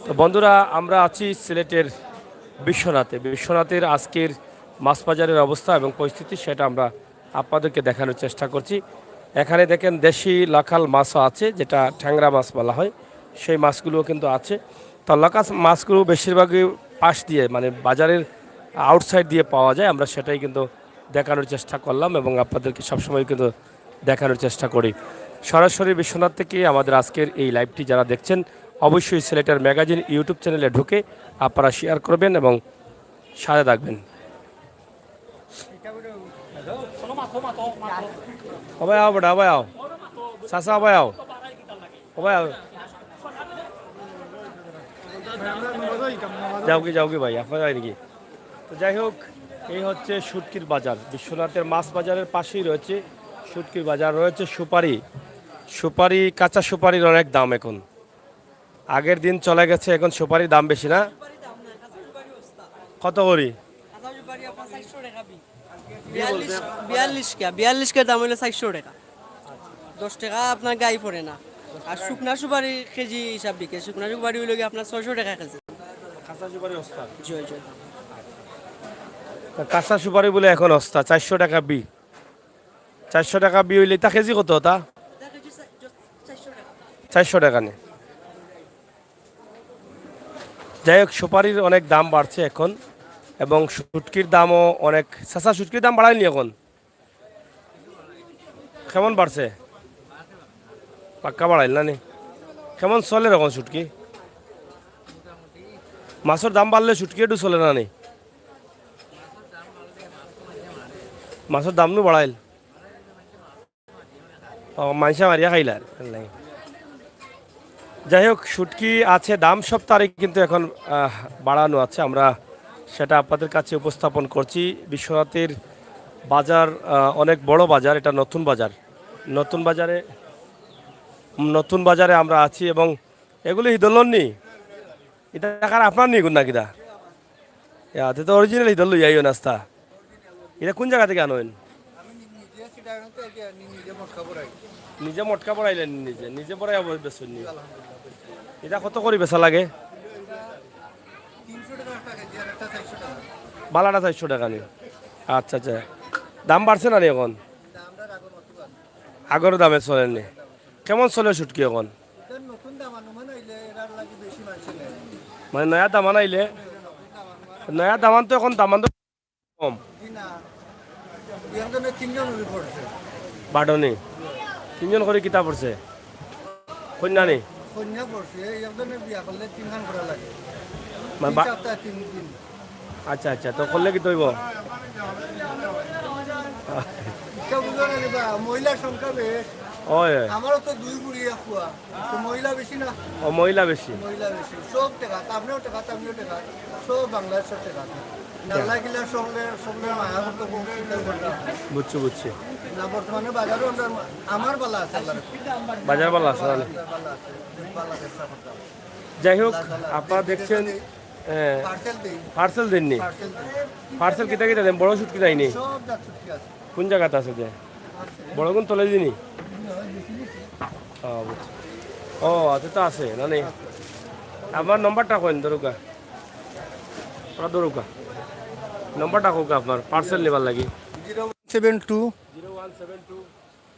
তো বন্ধুরা, আমরা আছি সিলেটের বিশ্বনাথে। বিশ্বনাথের আজকের মাছ বাজারের অবস্থা এবং পরিস্থিতি সেটা আমরা আপনাদেরকে দেখানোর চেষ্টা করছি। এখানে দেখেন দেশি লোকাল মাছও আছে, যেটা ট্যাংরা মাছ বলা হয়, সেই মাছগুলোও কিন্তু আছে। তো লোকাল মাছগুলো বেশিরভাগই পাশ দিয়ে মানে বাজারের আউটসাইড দিয়ে পাওয়া যায়। আমরা সেটাই কিন্তু দেখানোর চেষ্টা করলাম এবং আপনাদেরকে সবসময় কিন্তু দেখানোর চেষ্টা করি। সরাসরি বিশ্বনাথ থেকে আমাদের আজকের এই লাইভটি যারা দেখছেন অবশ্যই সিলেটের ম্যাগাজিন ইউটিউব চ্যানেলে ঢুকে আপনারা শেয়ার করবেন এবং সাথে থাকবেন। সবাই আও বেটা, সবাই আও, চাচা সবাই আও, সবাই আও, যাও কি ভাই, আপনারা যায় নাকি? তো যাই হোক, এই হচ্ছে শুটকির বাজার। বিশ্বনাথের মাছ বাজারের পাশেই রয়েছে শুটকির বাজার, রয়েছে সুপারি, কাঁচা সুপারির অনেক দাম এখন। আগের দিন চলে গেছে, এখন সুপারির দাম বেশি না? কত করি? 42 দাম হইলে 400 টাকা, 10 টাকা আপনার গায়ে পড়ে না। আর শুকনা সুপারি কেজি হিসাব বিকে, শুকনা সুপারি হইলে আপনার 600 টাকা কেজি। কাঁচা সুপারি অস্তা? জয় জয়। কাঁচা সুপারি বলে এখন অস্তা 400 টাকা বি। 400 টাকা বি হইলে তা কেজি কত? তা 400 টাকা নেই। যাই হোক, সুপারির অনেক দাম বাড়ছে এখন এবং শুটকির দামও অনেক। চাচা, শুটকির দাম বাড়ায়নি এখন? কেমন বাড়ছে? পাক্কা বাড়াইল না নি? কেমন চলে এখন শুটকি? মাছের দাম বাড়লে শুটকি একটু চলে না নি? মাছের দাম নো বাড়াইল? ও মাইসা মারিয়া খাইলার। যাই হোক, শুটকি আছে, দাম সব তারিখ কিন্তু এখন বাড়ানো আছে। আমরা সেটা আপনাদের কাছে উপস্থাপন করছি। বিশ্বনাথের বাজার অনেক বড় বাজার, এটা নতুন বাজার। নতুন বাজারে নতুন বাজারে আমরা আছি এবং এগুলো হিদলন নি এটা টাকার আপনার নি কোন নাকিদা এতে তো অরিজিনাল হিদল লই আইও নাস্তা এটা কোন জায়গা থেকে আনেন নিজে মটকা পড়াইলেন নিজে নিজে পড়াই বেসন নি এটা কত করে বেচা লাগে বালাটা 400 টাকা নি আচ্ছা আচ্ছা দাম বাড়ছে না নি এখন আগের দামে চলেননি কেমন চলে শুটকি এখন মানে নয়া দামান আইলে নয়া দামান তো এখন দামান তো কম বাড়নি 3 জন করে কিতাব পড়ছে কন্যা নেই মানে আচ্ছা আচ্ছা তো করলে কি তৈব মহিলার সংখ্যা বেশ ওই আমারও তো 2 বুড়িয়া খোয়া তো মহিলা বেশি না ও মহিলা বেশি মহিলা বেশি সব টাকা আপনিও টাকা আমিও টাকা সব বাংলাদেশের টাকা নাল্লা গিলা সঙ্গে সঙ্গে মায়া মতো বুঝছি বুঝছি না বর্তমানে বাজারও আমার বালা আছে বাজার বালা আছে তাহলে। যাই হোক আপনারা দেখছেন পার্সেল দেই পার্সেল দেননি পার্সেল কিতা কিতা দেন বড় শুটকি যায়নি সব জাত ছুটি আছে কোন জায়গাতে আছে যে বড় কোন তোলে দিনি বুঝছি ও আচ্ছা তো আছে না নেই আমার নম্বরটা কইন দরুকা ওরা দরুকা নম্বরটা কোক আপনার পার্সেল নেবার লাগি 072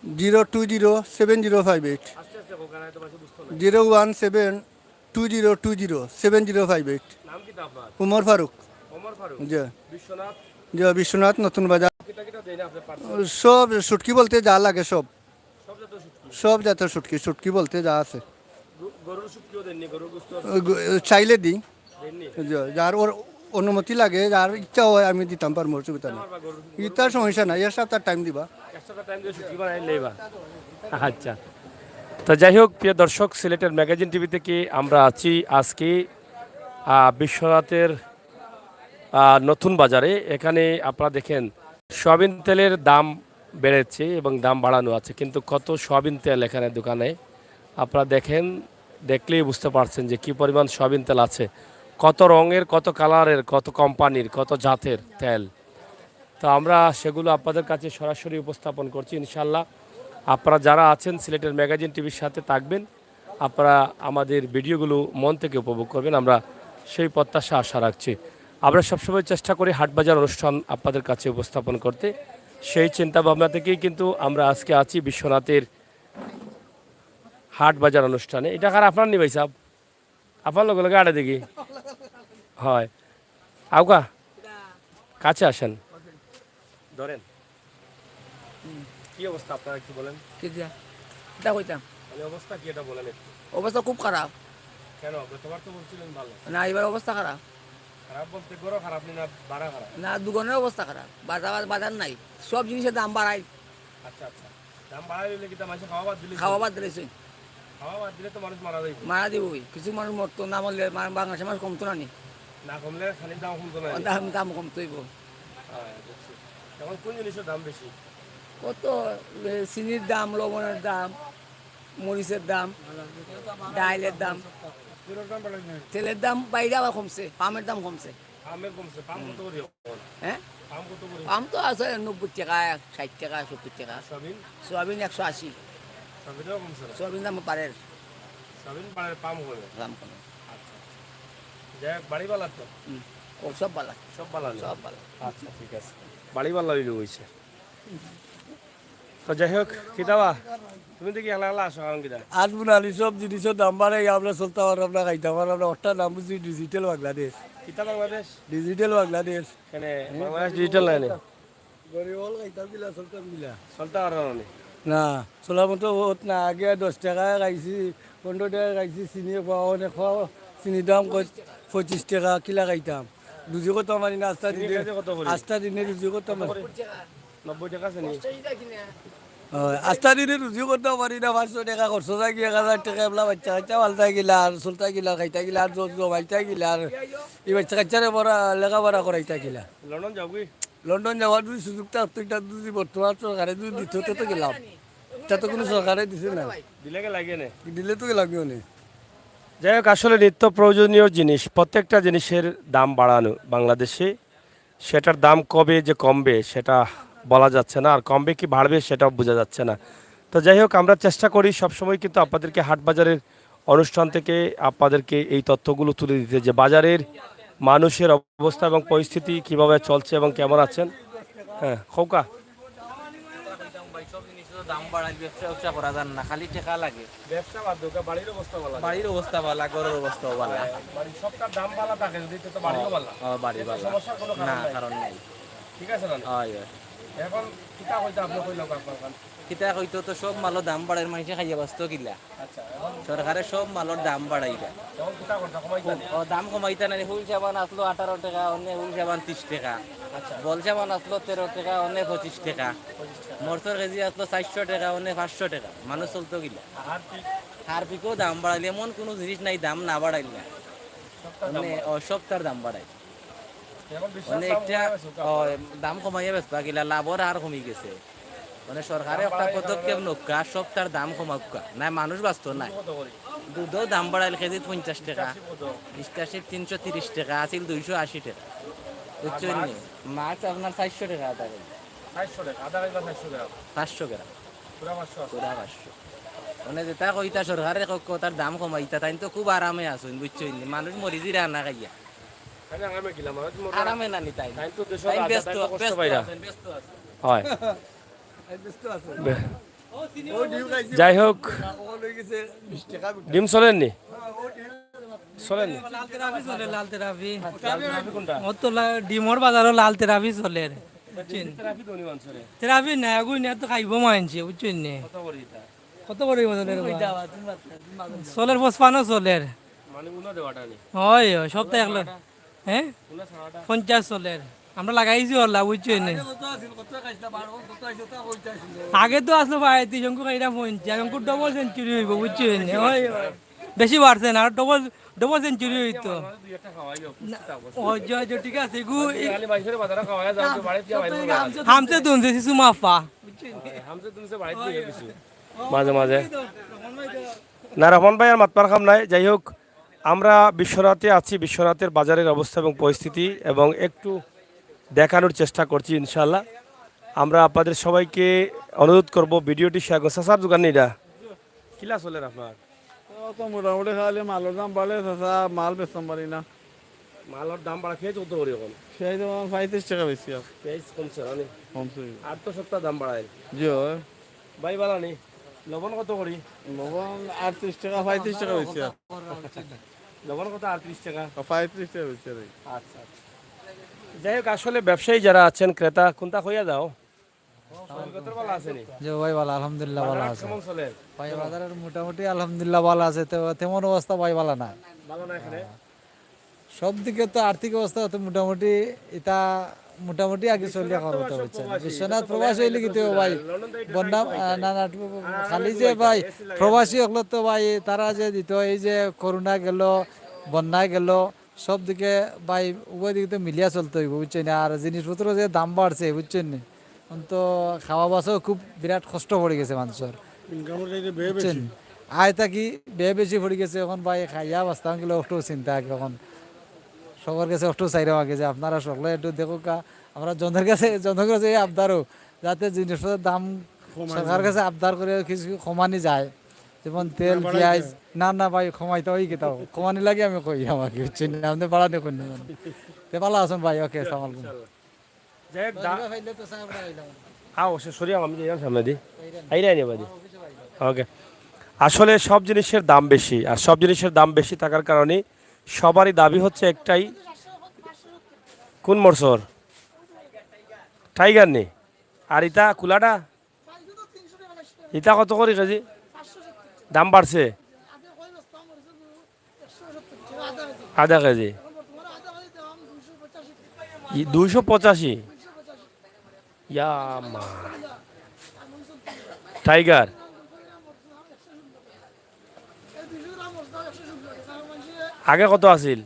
020 7058 আস্তে আস্তে কোক না তো বাসে বুঝতো না 017 2020 7058 নাম কি আপনার উমর ফারুক ওমর ফারুক জি বিশ্বনাথ জি বিশ্বনাথ নতুন বাজার কিতা কিতা দেন আপনি পার্সেল সব শুটকি বলতে যা লাগে সব সব যত শুটকি সব জাতের শুটকি শুটকি বলতে যা আছে গরুর শুটকিও দেননি গরুর গোশত চাইলে দিই দেননি যার ওর অনুমতি লাগে যার ইচ্ছা হয় আমি দিতাম পারবো অসুবিধা না ইতার সমস্যা নাই এর সপ্তাহ টাইম দিবা একটা টাইম দিয়ে শুটকি বানাই লেবা আচ্ছা তো যাই হোক প্রিয় দর্শক সিলেটের ম্যাগাজিন টিভি থেকে আমরা আছি আজকে বিশ্বনাথের নতুন বাজারে। এখানে আপনারা দেখেন সয়াবিন তেলের দাম বেড়েছে এবং দাম বাড়ানো আছে, কিন্তু কত সয়াবিন তেল এখানে দোকানে আপনারা দেখেন, দেখলেই বুঝতে পারছেন যে কি পরিমাণ সয়াবিন তেল আছে, কত রঙের, কত কালারের, কত কোম্পানির, কত জাতের তেল। তো আমরা সেগুলো আপনাদের কাছে সরাসরি উপস্থাপন করছি। ইনশাল্লাহ আপনারা যারা আছেন সিলেটের ম্যাগাজিন টিভির সাথে থাকবেন, আপনারা আমাদের ভিডিওগুলো মন থেকে উপভোগ করবেন, আমরা সেই প্রত্যাশা আশা রাখছি। আমরা সবসময় চেষ্টা করি হাটবাজার অনুষ্ঠান আপনাদের কাছে উপস্থাপন করতে, সেই চিন্তা ভাবনা থেকেই কিন্তু আমরা আজকে আছি বিশ্বনাথের হাটবাজার অনুষ্ঠানে। এটা কার আপনার নি ভাই সাহেব, আপনার লগে লগে আড়ে দেখি হয় আউকা কাছে আসেন, ধরেন কি অবস্থা আপনারা একটু বলেন। এটা কইতাম মানে অবস্থা কি এটা বলেন একটু। অবস্থা খুব খারাপ। কেন গতবার তো বলছিলেন ভালো? না এবার অবস্থা খারাপ। খারাপ বলতে গরো খারাপ না বাড়া খারাপ? না দুজনের অবস্থা খারাপ, বাজার নাই, সব জিনিসের দাম বাড়াই। আচ্ছা আচ্ছা, দাম বাড়াই দিলে কি মানুষ খাওয়া বাদ দিলে? খাওয়া বাদ দিলেছে, খাওয়া বাদ দিলে তো মানুষ মারা যাবে। মারা দিবই, কিছু মানুষ মরতো না, মরলে বাংলাদেশের মানুষ কমতো না নি, না কমলে খানির দাম কমতো না। দাম কমতোইব। এখন কোন জিনিসের দাম বেশি? কত চিনির দাম, লবণের দাম, মরিচের দাম, ডাইলের দাম, তেলের দাম বাইরে আবার কমছে, পামের দাম কমছে। আমের কমছে, পাম কত করে? হ্যাঁ পাম কত করে? পাম তো আছে 90 টাকা, 60 টাকা, 70 টাকা। সয়াবিন? সোয়াবিন 180। সয়াবিনও কমছে না? সোয়াবিন দাম পারে, সয়াবিন পারে, পাম কমে। দাম কমে। আচ্ছা যাই বাড়ি বালার তো ও সব ভালো, সব বালা সব ভালো। আচ্ছা ঠিক আছে, বাড়ি বালা হইছে। তো যাই হোক কিতাবা তুমি দেখি এলা এলা আসো কারণ কিতা আসবো না, সব জিনিসের দাম বাড়ে, আমরা চলতে পারবো, আমরা খাইতে পারবো, আমরা ওটার নাম বুঝছি ডিজিটাল বাংলাদেশ। কিতা বাংলাদেশ? ডিজিটাল বাংলাদেশ। কেন বাংলাদেশ ডিজিটাল নাই গরিব হল খাইতাম গিলা, চলতাম গিলা, চলতে পারো না? না চলার মতো বহুত না। আগে 10 টাকা খাইছি, 15 টাকা খাইছি, চিনি খাওয়া অনেক খাওয়া, চিনির দাম 25 টাকা কিলা খাইতাম। রুজি করতাম পারি না, আস্থা দিনে রুজি করতাম পারি। 90 টাকা আছে নি? আস্থা দিনে রুজি করতাম পারি না। 500 টাকা খরচ থাকি, 1000 টাকা এবলা বাচ্চা কাচ্চা পালতা গিলা, আর চলতা গিলা, খাইতা গিলা, আর জমাইতা গিলা, আর এই বাচ্চা কাচ্চারে পড়া লেখাপড়া করাইতা গিলা। লন্ডন যাবি? লন্ডন যাওয়ার যদি সুযোগটা যদি বর্তমান সরকারে যদি দিত তো গেলাম। রেটটা তো কোনো সরকারে দিছে না, দিলে লাগে না। দিলে তো লাগবেও না। যাই হোক, আসলে নিত্য প্রয়োজনীয় জিনিস প্রত্যেকটা জিনিসের দাম বাড়ানো বাংলাদেশে, সেটার দাম কবে যে কমবে সেটা বলা যাচ্ছে না, আর কমবে কি বাড়বে সেটাও বোঝা যাচ্ছে না। তো যাই হোক, আমরা চেষ্টা করি সবসময় কিন্তু আপনাদেরকে হাট বাজারের অনুষ্ঠান থেকে আপনাদেরকে এই তথ্যগুলো তুলে দিতে, যে বাজারের মানুষের অবস্থা এবং পরিস্থিতি কিভাবে চলছে এবং কেমন আছেন। হ্যাঁ খৌকা, দাম বাড়াই ব্যবসা করা যান না, খালি টাকা লাগে। ব্যবসা বাদ দাও, বাড়ির অবস্থা ভালো, বাড়ির অবস্থা ভালো, ঘরের অবস্থা ভালো। বাড়ির সবটার দাম ভালো থাকে যদি, তো বাড়িও ভালো, বাড়ি ভালো, সমস্যার কোনো না কারণ নাই। কারণ নেই। ঠিক আছে না? এখন কিতা হইতে আপনি কইলাম আপনার কাছে। কিতা হইতো তো সব মালের দাম বাড়ায়, মানুষে খাইয়া ব্যস্ত কিলা। আচ্ছা, সরকারে সব মালের দাম বাড়াইবা, এখন কিতা করতে কমাইতেন? দাম কমাইতা না। হুল সাবান আসলো 18 টাকা, অন্য হুল সাবান 30 টাকা। বল সাবান আসলো 13 টাকা, অন্য 25 টাকা। মরচর কেজি আসলো 400 টাকা, অন্য 500 টাকা। মানুষ চলতো কিলা। হারপিকও দাম বাড়াইলে এমন কোনো জিনিস নাই দাম না বাড়াইল না, মানে সব তার দাম বাড়াই। মানে একটা দাম কমাইয়া বেচবা কিলা, লাভর হার কমি গেছে। মানে সরকারে একটা পদক্ষেপ নকা, সব তার দাম কমাক্কা নাই, মানুষ বাঁচত নাই। দুধও দাম বাড়াইল কেজি 50 টাকা, ইস্টাশি 330 টাকা, আছিল 280 টাকা। বুঝছেন নি? মাছ আপনার 400 টাকা আধা কেজি, 500 টাকা আধা কেজি, 500 টাকা 500 গ্রাম, পুরা 500 আছে। পুরা 500। মানে যেটা কইতা সরকারে তার দাম কমাইতা, তাই তো খুব আরামে আসুন। বুঝছেন নি? মানুষ মরি জিরা না খাইয়া আমি আরামে গেলাম, আমি তো আরামে না নি, তাই তাই তো দেশে তাই রাজা, ব্যস্ত তাই তো কষ্ট ব্যস্ত পাইরা। আছেন, ব্যস্ত আছেন। হয়। যাই হোক, ডিম চলেননি? চলেননি? লাল তেরাপি কোনটা? ওর তো ডিমর বাজারও লাল তেরাপি চলে। বুঝছেন? ট্রাফি তো নিবান চলে। তেরাপি না এগুই না তো খাইব মানছে। বুঝছেন নি? কত করে এটা? কত করে চলের চলের 55 চলের, মানে উনা দেওয়াটা নেই, হয় সপ্তাহে একলো। হ্যাঁ উনা ছাড়াটা 50 চলের আমরা লাগাইছি হল্লা। বুঝছেন নি? আগে তো আসলো ভাই 3 অঙ্ক খাইরা 50 অঙ্ক ডবল সেঞ্চুরি হইব। বুঝছেন নি? হয় বেশি বাড়ছে না, আর ডবল সেঞ্চুরি হইতো। দুই একটা খাওয়াই যাও। ও জয় জয় ঠিক আছে গু খালি মাইসের বাজারে খাওয়াই যাও, তো বাড়িতে যাও বাইরে যাও। হামতে দুনছে শিশু মাফা। হামসে তুমসে বাড়িতে দিয়ে কিছু মাঝে মাঝে না। রহমান ভাই আর মাতবার খাম নাই। যাই হোক, আমরা বিশ্বনাথে আছি, বিশ্বনাথের বাজারের অবস্থা এবং পরিস্থিতি এবং একটু দেখানোর চেষ্টা করছি ইনশাল্লাহ। আমরা আপনাদের সবাইকে অনুরোধ করব ভিডিওটি শেয়ার করুন। সাসার দোকান এটা কিলা চলে আপনার? তো মোটামুটি খালি মালের দাম বাড়ে, মাল বেচতাম পারি না। মালের দাম বাড়া খেয়ে চলতে করি এখন, সেই তো 35 টাকা বেশি আর পেঁয়াজ কমছে না? কমছে। আর তো সপ্তাহ দাম বাড়ায় জি হয়। ভাই বালা নি। লবণ কত করি? লবণ 38 টাকা 35 টাকা বেশি আর লবণ কত? 38 টাকা। 35 টাকা বেশি আর আচ্ছা আচ্ছা। যাই হোক, আসলে ব্যবসায়ী যারা আছেন, ক্রেতা কোনটা হইয়া যাও কত ভালো আছেনি? যে ভাই ভালো, আলহামদুলিল্লাহ ভালো বাজার আছে কেমন চলে? ভাই। বাজারের মোটামুটি আলহামদুলিল্লাহ ভালো আছে, তো তেমন অবস্থা ভাই ভালো না। ভালো না এখানে? সব দিকে তো আর্থিক অবস্থা তো মোটামুটি এটা মোটামুটি আগে চলিয়া করতে হচ্ছে। বিশ্বনাথ প্রবাসী হইলে কিন্তু ভাই বন্যা না না খালি যে ভাই প্রবাসী হলো তো ভাই তারা যে দিত, এই যে করোনা গেল, বন্যা গেল, সব দিকে ভাই উভয় দিকে তো মিলিয়া চলতে হইব। বুঝছেন? আর জিনিসপত্র যে দাম বাড়ছে, বুঝছেন, তো খাওয়া বাসাও খুব বিরাট কষ্ট পড়ে গেছে মানুষের। বুঝছেন? আয় থাকি বেয়ে বেশি পড়ে গেছে এখন ভাই, খাইয়া বাঁচতাম গেলে একটু চিন্তা আগে এখন সবার কাছে একটু চাইরাও আগে যে আপনারা সকলে একটু দেখো আমরা জনের কাছে আবদারও যাতে জিনিসপত্রের দাম সরকার কাছে আবদার করে কিছু কমানি যায়, যেমন তেল পেঁয়াজ। না না ভাই কমাইতে ওই কেতাও কমানি লাগে আমি কই আমাকে। বুঝছেন? আপনি বাড়াতে কই না তে ভালো আছেন ভাই। ওকে, আসসালামু আলাইকুম। যাই হোক, আও সে সরিয়া আমি যাইলাম সামনে দি আইরাই নেবা দি। ওকে, আসলে সব জিনিসের দাম বেশি, আর সব জিনিসের দাম বেশি থাকার কারণে সবারই দাবি হচ্ছে একটাই, কোন মরসর টাইগার নেই। আর ইটা কুলাটা ইটা কত করে কেজি? দাম বাড়ছে আধা কেজি 285। ইয়া মা, টাইগার আগে কত আছিল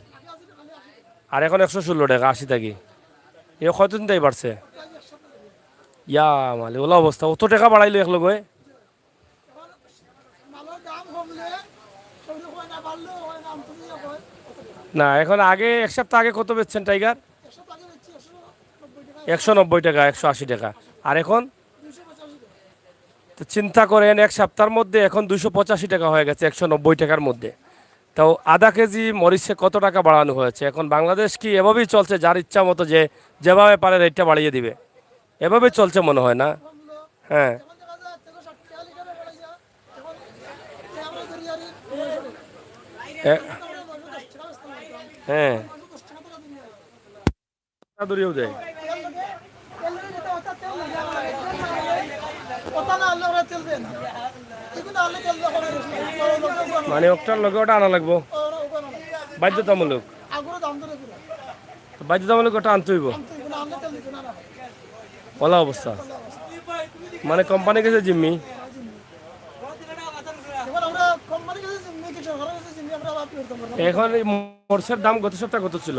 আর এখন 116 টাকা 80 থাকি। এ কতদিন তাই বাড়ছে? ইয়া মালে ওলা অবস্থা, অত টাকা বাড়াইলো এক লগে। না এখন আগে এক সপ্তাহ আগে কত বেচছেন টাইগার? 190 টাকা, 180 টাকা। আর এখন তো চিন্তা করেন এক সপ্তাহের মধ্যে এখন 285 টাকা হয়ে গেছে 190 টাকার মধ্যে। তাও আধা কেজি মরিচে কত টাকা বাড়ানো হয়েছে? এখন বাংলাদেশ কি এভাবেই চলছে, যার ইচ্ছা মতো যে যেভাবে পারে রেটটা বাড়িয়ে দিবে, এভাবেই চলছে মনে হয় না? হ্যাঁ এ- হ্যাঁ দূরেও দেয়। মানে ওটার লগে ওটা আনা লাগবো বাধ্যতামূলক। তো বাধ্যতামূলক ওটা আনতে হইব, বলা অবস্থা। মানে কোম্পানি গেছে জিম্মি। এখন এই মরিচের দাম গত সপ্তাহে কত ছিল?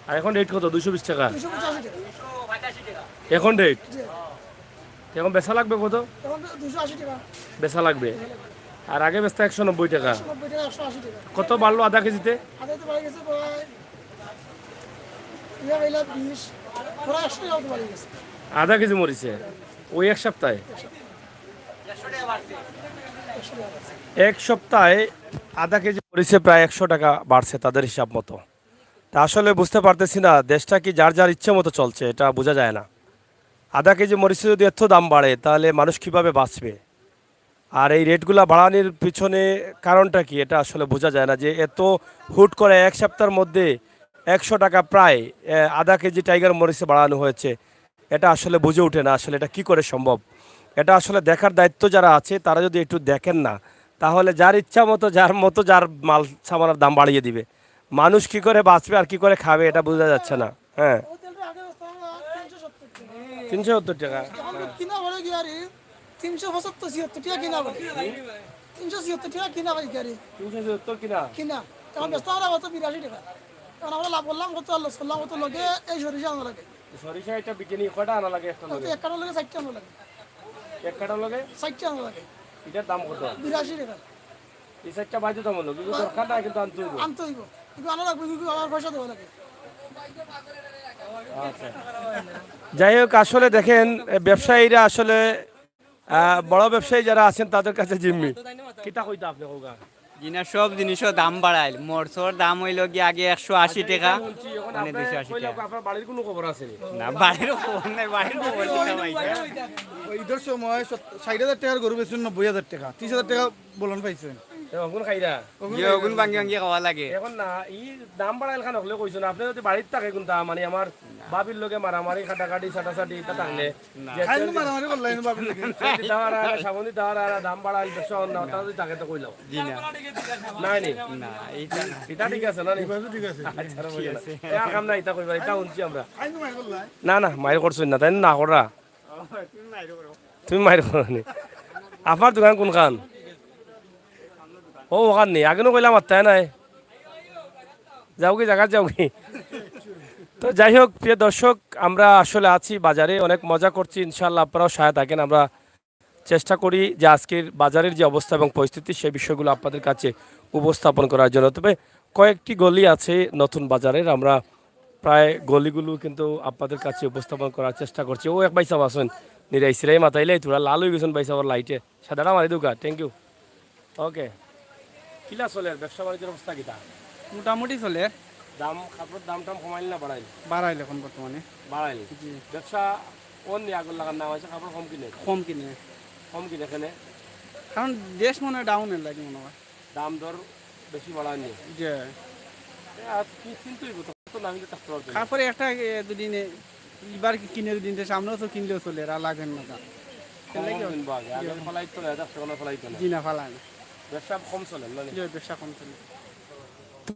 আর এখন রেট কত? 220 টাকা এখন রেট। এখন বেচা লাগবে কত? বেচা লাগবে। আর আগে বেচতে 190 টাকা। কত বাড়লো আধা কেজিতে? আধা কেজি মরিচে ওই এক সপ্তাহে? এক সপ্তাহে আধা কেজি মরিচে প্রায় 100 টাকা বাড়ছে তাদের হিসাব মতো। তা আসলে বুঝতে পারতেছি না দেশটা কি যার যার ইচ্ছে মতো চলছে, এটা বোঝা যায় না। আধা কেজি মরিচে যদি এত দাম বাড়ে তাহলে মানুষ কিভাবে বাঁচবে? আর এই রেটগুলো বাড়ানোর পিছনে কারণটা কি, এটা আসলে বোঝা যায় না। যে এত হুট করে এক সপ্তাহের মধ্যে 100 টাকা প্রায় আধা কেজি টাইগার মরিচে বাড়ানো হয়েছে, এটা আসলে বুঝে ওঠে না আসলে এটা কি করে সম্ভব। এটা আসলে দেখার দায়িত্ব যারা আছে তারা যদি একটু দেখেন না, তাহলে যার ইচ্ছা মতো যার মাল সামানের দাম বাড়িয়ে দিবে। মানুষ কি করে বাঁচবে আর কি করে খাবে এটা বোঝা যাচ্ছে না। হ্যাঁ 370 টাকা কিনা বলে কি আরে 375 টাকা কিনা বলে 376 টাকা কিনা ভাই গাড়ি 370 কিনা কিনা তখন ব্যস্ত আমরা কত 82 টাকা তখন আমরা লাভ করলাম কত লস করলাম কত লগে এই সরিষা আনা লাগে। সরিষা এটা বিকিনি কয়টা আনা লাগে? একটা লগে এক কাটা লগে 60 টাকা আনা লাগে। এক কাটা লগে 60 টাকা আনা লাগে। এটার দাম কত? 82 টাকা। এই সাইডটা বাধ্যতামূলক, কিন্তু দরকার না, কিন্তু আনতে হইব। আনতে হইব কিন্তু আনা লাগবে কিন্তু আমার পয়সা দেওয়া লাগে। যাই হোক আসলে দেখেন ব্যবসায়ীরা আসলে বড় ব্যবসায়ী যারা আছেন তাদের কাছে জিম্মি। কিতা কইতা আপনি কোগা? জিনা সব জিনিসের দাম বাড়াইল। মরচর দাম হইল কি আগে 180 টাকা, মানে 280 টাকা। আপনার বাড়ির কোনো খবর আছে না বাড়ির খবর নাই, বাড়ির খবর দিতে ভাই। ঈদের সময় 60,000 টাকার গরু বেচুন 90,000 টাকা, 30,000 টাকা বলন পাইছেন। অগুন খাইরা ওগুন ভাঙ্গি ভাঙ্গি খাওয়া লাগে। এখন না ই দাম বাড়াইল খান হলে কইছেন আপনি যদি বাড়ির থাকে কোনটা মানে আমার বাবির লগে মারামারি কাটাকাটি ছাটাছাটি এটা থাকলে খাইলে মারামারি করলেন বাবির লাগে। দাওয়ারা সাবন্ধি দাওয়ারা দাম বাড়াইল ব্যবসা অন্য তা যদি থাকে তো কইলাও জি না নাই নি না এইটা এটা ঠিক আছে না নি? ঠিক আছে। আচ্ছা ঠিক আছে এটা কাম না এটা কইবা এটা শুনছি আমরা। খাইলে মার করলাই। না না মাইর করছুন না তাই না করা তুমি মাইর করনি। আপনার দোকান কোন খান? ও ওখান নেই আগে কইলাম আর তাই নাই যাও কি জায়গা যাও কি। তো যাই হোক প্রিয় দর্শক আমরা আসলে আছি বাজারে, অনেক মজা করছি। ইনশাল্লাহ আপনারাও সহায় থাকেন। আমরা চেষ্টা করি যে আজকের বাজারের যে অবস্থা এবং পরিস্থিতি সেই বিষয়গুলো আপনাদের কাছে উপস্থাপন করার জন্য। তবে কয়েকটি গলি আছে নতুন বাজারের, আমরা প্রায় গলিগুলো কিন্তু আপনাদের কাছে উপস্থাপন করার চেষ্টা করছি। ও এক বাইসাব আসুন নিরাইছিলাই মাথাইলে তোরা লাল হয়ে গেছেন বাইসাবর লাইটে সাদাটা মারি দুকা। Thank you. ওকে কিলা চলে ব্যবসা বাণিজ্যের অবস্থা কিতা? মোটামুটি চলে। দাম কাপড়ের দাম টাম কমাইল না বাড়াইল? বাড়াইল এখন বর্তমানে। বাড়াইল। ব্যবসা কোন নিয়ে আগর লাগার নাম আছে? কাপড় কম কিনে? কম কিনে। কম কিনে এখানে কারণ দেশ মনে হয় ডাউন এর লাগে মনে হয়। দাম দর বেশি বাড়ায়নি যে আর কি চিন্তাই তো না হলে থাকতে পারবে না। তারপরে একটা দুদিন এবার কিনে দুদিন সামনেও তো কিনলেও চলে আর লাগেন না। কম কিনবো আগে, আগে ফলাইতো না, 10 টাকা ফলাইতো না। জি না ফালায় না, ব্যবসা কম চলে না? যে ব্যবসা কম চলে।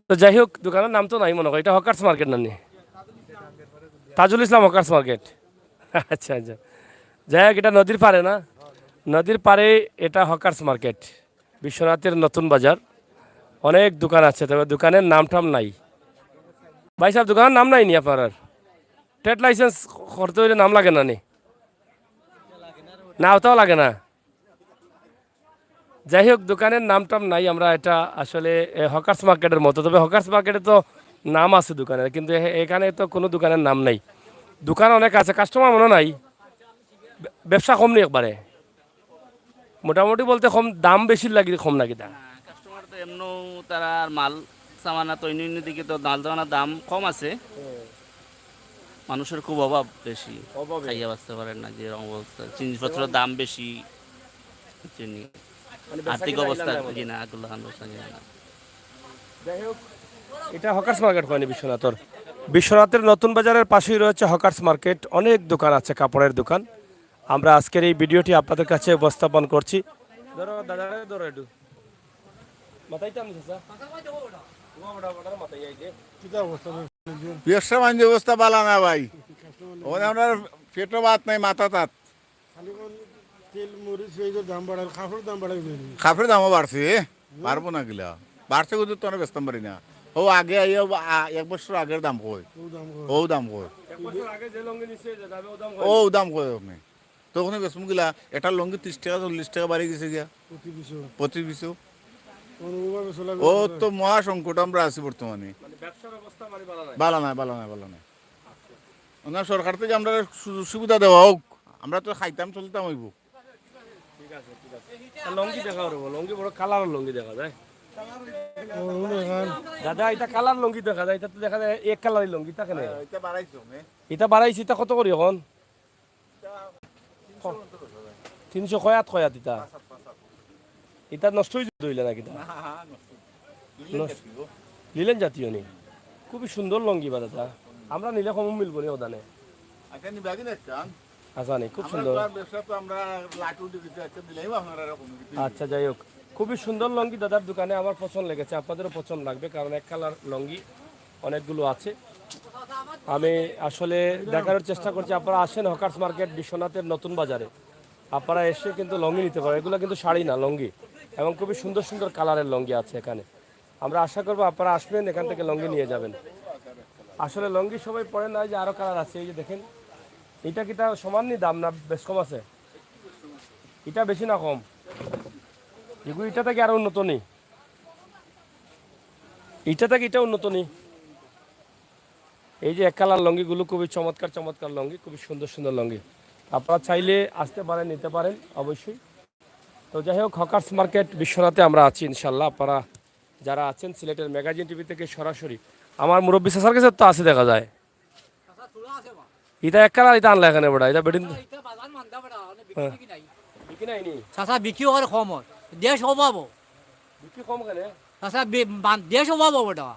তো যাই হোক দোকানের নাম তো নাই মনে হয়, এটা হকার্স মার্কেট নানি? Tajul Islam hawkers market. আচ্ছা আচ্ছা যাই হোক এটা নদীর পারে না? নদীর পারে এটা হকার্স মার্কেট, বিশ্বনাথের নতুন বাজার। অনেক দোকান আছে তবে দোকানের নাম টাম নাই। ভাই সাহেব দোকানের নাম নাই নি আপনার? ট্রেড লাইসেন্স করতে হইলে নাম লাগে না নি? না ওটাও লাগে না? যাই হোক দোকানের নাম টাম নাই, আমরা এটা আসলে হকার্স মার্কেটের মতো, তবে হকার্স মার্কেটে তো নাম আছে দোকানের, কিন্তু এখানে তো কোনো দোকানের নাম নাই। দোকান অনেক আছে, কাস্টমার মনে নাই, ব্যবসা কম নেই একবারে, মোটামুটি বলতে কম, দাম বেশি লাগি কম নাকি তা? কাস্টমার তো এমনও তারা আর মাল সামানা তো অন্য দিকে তো মাল সামানার দাম কম আছে, মানুষের খুব অভাব বেশি, খাইয়া বাঁচতে পারেন না যে অবস্থা, জিনিসপত্রের দাম বেশি, আর্থিক অবস্থা জি না আগুল্লাহ অবস্থা জি না। যাই হোক এটা হকার্স মার্কেট হয়নি বিশ্বনাথর, বিশ্বনাথের নতুন বাজারের পাশেই রয়েছে হকার্স মার্কেট, অনেক দোকান আছে, কাপড়ের দোকান। আমরা আজকের এই ভিডিওটি আপনাদের কাছে উপস্থাপন করছি। ধরো দাদা ধরো একটু মাথাইতাম ব্যবসা বাণিজ্য অবস্থা বালা না ভাই, ওখানে আপনার পেটও ভাত নাই মাথা তাত, কাপড়ের দামও বাড়ছে, পারবো না গিলা, বাড়ছে কিন্তু তো ব্যস্ত পারি না। ও আগে এক বছর আগের দাম কই, ও দাম কই, ও দাম কই আপনি তখন বেসম গিলা, এটা লঙ্গি 30 টাকা 40 টাকা বাড়ি গেছে গিয়া প্রতি পিছু। ও তো মহা সংকট আমরা আছি বর্তমানে, বালা নাই বালা নাই বালা নাই। ওনার সরকার থেকে আমরা সুযোগ সুবিধা দেওয়া হোক, আমরা তো খাইতাম চলতাম হইব। লঙ্গি দেখা পারবো, লঙ্গি বড় কালার লঙ্গি দেখা যায় দাদা, এটা কালার লঙ্গি দেখা যায়, এটা তো দেখা যায় এক কালারের লঙ্গি থাকে না, এটা বাড়াইছি, এটা কত করি এখন 300 কয়াত কয়াত, এটা এটা নষ্ট হয়ে দইলে নাকি লিলেন জাতীয় নেই, খুবই সুন্দর লঙ্গি বা দাদা, আমরা নিলে কম মিলবো নি ওদানে, আচ্ছা নেই খুব সুন্দর। আচ্ছা যাই হোক খুবই সুন্দর লঙ্গি দাদার দোকানে, আমার পছন্দ লেগেছে, আপনাদেরও পছন্দ লাগবে, কারণ এক কালার লঙ্গি অনেকগুলো আছে। আমি আসলে দেখানোর চেষ্টা করছি, আপনারা আসেন হকার্স মার্কেট বিশ্বনাথের নতুন বাজারে, আপনারা এসে কিন্তু লঙ্গি নিতে পারেন, এগুলো কিন্তু শাড়ি না লঙ্গি, এবং খুবই সুন্দর সুন্দর কালারের লঙ্গি আছে এখানে। আমরা আশা করবো আপনারা আসবেন, এখান থেকে লঙ্গি নিয়ে যাবেন। আসলে লঙ্গি সবাই পরে না, যে আরও কালার আছে, এই যে দেখেন, এটা কি তা সমানই দাম না বেশ কম আছে? এটা বেশি না কম? এগুলো এটা থেকে আরো উন্নত নেই, এটা থেকে এটা উন্নত নেই। এই যে এক কালার লঙ্গিগুলো খুবই চমৎকার চমৎকার লঙ্গি, খুবই সুন্দর সুন্দর লঙ্গি, আপনারা চাইলে আসতে পারেন, নিতে পারেন অবশ্যই। তো যাই হোক হকার্স মার্কেট বিশ্বনাথে আমরা আছি ইনশাল্লাহ, আপনারা যারা আছেন সিলেটের ম্যাগাজিন টিভি থেকে সরাসরি, আমার মুরব্বী চাচার কাছে তো আছে দেখা যায়, এটা এক কালার, এটা আনলা এখানে বড়া, এটা বেডিন বিক্রি নাইনি চাচা বিক্রি করে কম হয়, দেশ অভাব, বিক্রি কম কেন? চাচা দেশ অভাব ওটা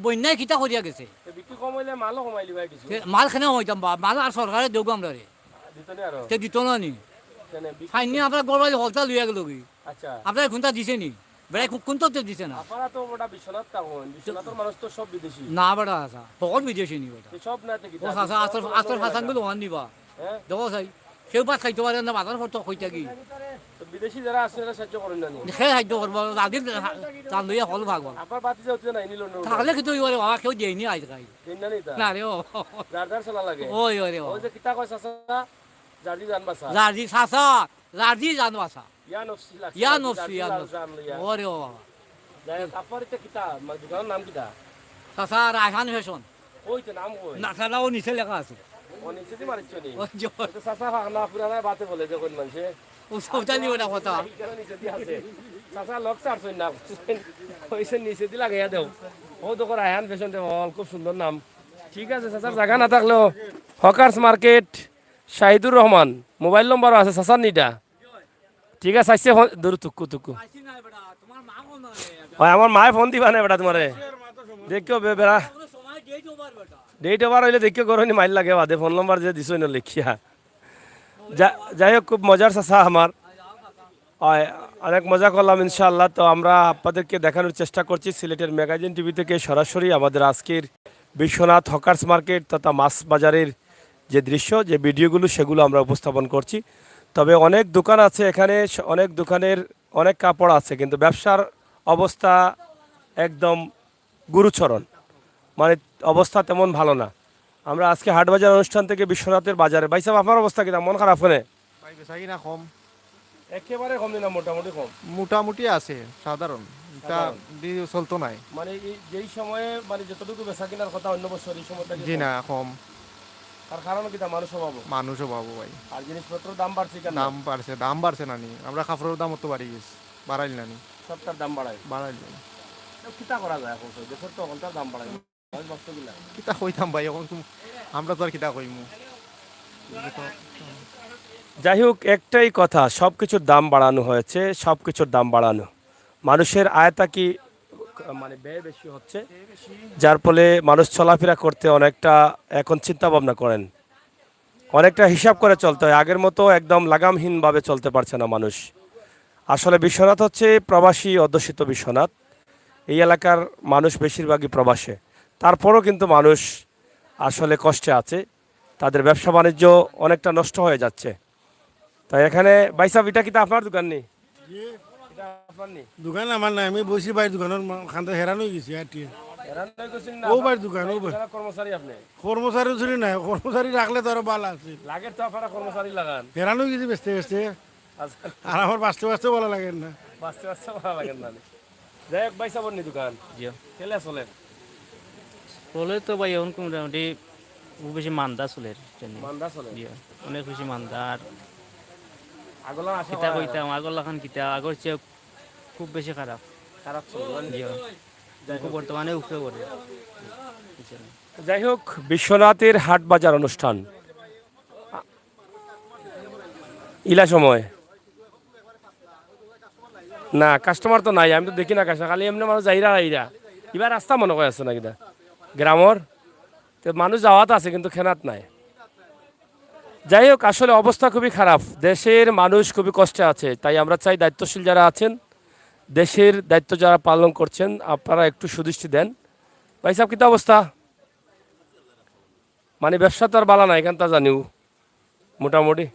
বন্যায় কিতা করিয়া গেছে, বিক্রি কম হইলে মালও কমাইলি ভাই কিছু, মাল খেনে হইতাম বা মাল আর সরকারে দেব আমরা রে দিতনি আরো তে দিত না নি কেন ফাইনি আপনার গড়বাড়ি হলতা লইয়া গেল কি আচ্ছা আপনার কোনটা দিছে নি বেড়াই কোনটা দিছে না, আপনারা তো ওটা বিশ্বনাথ টাউন, বিশ্বনাথের মানুষ তো সব বিদেশি না বেড়া চাচা সকল বিদেশি নি বেটা, সব না থেকে ও চাচা আতর ফাঁসানগুলো ওখান নিবা হ্যাঁ, দেখো চাই সেও পাত খাইতে পারে না, বাজার করতে কইতা কি তো বিদেশি যারা আছে এরা সাহায্য করেন না নি? সে খাদ্য করবো আগে তান লইয়া হল ভাগবো আপনার বাতি যাওয়া নাই নিল থাকলে কিন্তু ওই বাবা কেউ দেয়নি আজ খাই না নি তা না রে ও যার যার চলা লাগে, ওই ওই রে ওই যে কিতা কয় চাচা, জার্জি জানবা স্যার, রাজি চাচা রাজি জানো আসা ইয়া নফসি লাগছে, ইয়া নফসি ইয়া জার্জি জান লইয়া। ওরে ও বাবা যাই হোক, আপনার এটা কিতা দোকানের নাম কিতা? চাচা রায়হান ফ্যাশন ওই তো নাম কই, না চাচা ও নিচে লেখা আছে ও নিচে দি মারিছ নি, ও জোর তো চাচা না পুরানা বাতে বলে যে কোন মানুষে ও সৌদানি ওটা কথা কেন নিচে দি আছে, চাচা লক চারছই না ওইসে নিচে দি লাগাইয়া দেও, ও তো করে আয়ান ফ্যাশন দেও, খুব সুন্দর নাম। ঠিক আছে চাচার জায়গা না থাকলেও hawkers market Shahidur Rahman mobile নম্বরও আছে চাচার নিটা, ঠিক আছে আসছে দূর তুকু তুকু, হয় আমার মায়ে ফোন দিবা না বেটা তোমারে, দেখিও বেড়া ডেট ওভার হইলে দেখিও করনি মাইল লাগে বাদে, ফোন নম্বর যে দিছই না লিখিয়া। যাই হোক খুব মজার চাচা আমার, অনেক মজা করলাম ইনশাআল্লাহ। তো আমরা আপনাদেরকে দেখানোর চেষ্টা করছি সিলেটের ম্যাগাজিন টিভি থেকে সরাসরি আমাদের আজকের বিশ্বনাথ হকার্স মার্কেট তথা মাছ বাজারের যে দৃশ্য, যে ভিডিওগুলো, সেগুলো আমরা উপস্থাপন করছি। তবে অনেক দোকান আছে এখানে, অনেক দোকানের অনেক কাপড় আছে, কিন্তু ব্যবসার অবস্থা একদম গুরুচরণ, মানে অবস্থা তেমন ভালো না। আমরা আজকে হাটবাজার অনুষ্ঠান থেকে বিশ্বনাথের বাজারে, ভাই সাহেব আপনার অবস্থা কিনা, মন খারাপ হলে ভাই বেচা কিনা কম, একেবারে কম না মোটামুটি কম? মোটামুটি আছে সাধারণ, এটা দিয়ে চলতো নাই। মানে যেই সময়ে মানে যতটুকু বেচা কেনার কথা অন্য বছর এই সময়টা জি না, কম। তার কারণ কি তা মানুষও পাবো, মানুষও পাবো ভাই। আর জিনিসপত্রের দাম বাড়ছে কেন? দাম বাড়ছে নানি, আমরা কাপড়ের দাম তো বাড়ি গেছে, বাড়াইল নানি, সবটার দাম বাড়ায়। বাড়াইল কিতা করা যায় এখন দেশের তো ওখানকার দাম বাড়ায় বস্তুগুলা। কিতা কইতাম ভাই, এখন আমরা তো আর কিতা কইমু। যাই হোক, একটাই কথা, সব কিছুর দাম বাড়ানো হয়েছে, সব কিছুর দাম বাড়ানো, মানুষের আয়তা কি মানে ব্যয় বেশি হচ্ছে, যার ফলে মানুষ চলাফেরা করতে অনেকটা এখন চিন্তা ভাবনা করেন, অনেকটা হিসাব করে চলতে হয়। আগের মতো একদম লাগামহীনভাবে চলতে পারছে না মানুষ। আসলে বিশ্বনাথ হচ্ছে প্রবাসী অধ্যুষিত বিশ্বনাথ, এই এলাকার মানুষ বেশিরভাগই প্রবাসে, তারপরও কিন্তু মানুষ আসলে কষ্টে আছে, তাদের ব্যবসা বাণিজ্য অনেকটা নষ্ট হয়ে যাচ্ছে। তাই এখানে বাইসাব, এটা কিন্তু আপনার দোকান নেই? দোকান আমার নাই, আমি বসি ভাই দোকানের খান্তা হেরান হয়ে গেছি আর কি। ও ভাই দোকান, ও ভাই কর্মচারী আপনি? কর্মচারী ছিল নাই, কর্মচারী রাখলে তো আরো ভালো আছে। লাগে তো আপনারা কর্মচারী লাগান। হেরান হয়ে গেছি বেচতে বেচতে, আর আমার বাঁচতে বাঁচতে ভালো লাগে না। বাঁচতে বাঁচতে ভালো লাগেন না? যাই হোক, বাইসাবর নি দোকান খেলে চলে? চলে তো ভাই এখন মোটামুটি খুব বেশি মান্দা চলে, মান্দা চলে, অনেক বেশি মান্দা। আর আগলা আশা কিতা কইতাম, আগর লাখান কিতা, আগর চেয়ে খুব বেশি খারাপ খারাপ চলে। বর্তমানে উপরে করে। যাই হোক, বিশ্বনাথের হাট বাজার অনুষ্ঠান ইলা সময় না, কাস্টমার তো নাই, আমি তো দেখি না কাস্টমার, খালি এমনি মানুষ যাইরা আইরা। এবার রাস্তা মনে করে আছে না কিনা গ্রামর, তো মানুষ যাওয়াত আছে কিন্তু খেনাত নাই। যাই হোক, আসলে অবস্থা খুবই খারাপ, দেশের মানুষ খুবই কষ্টে আছে। তাই আমরা চাই দায়িত্বশীল যারা আছেন, দেশের দায়িত্ব যারা পালন করছেন, আপনারা একটু সুদৃষ্টি দেন। ভাই সাহেব, কিতা অবস্থা? মানে ব্যবসা তো আর বালা না এখানটা জানিও, মোটামুটি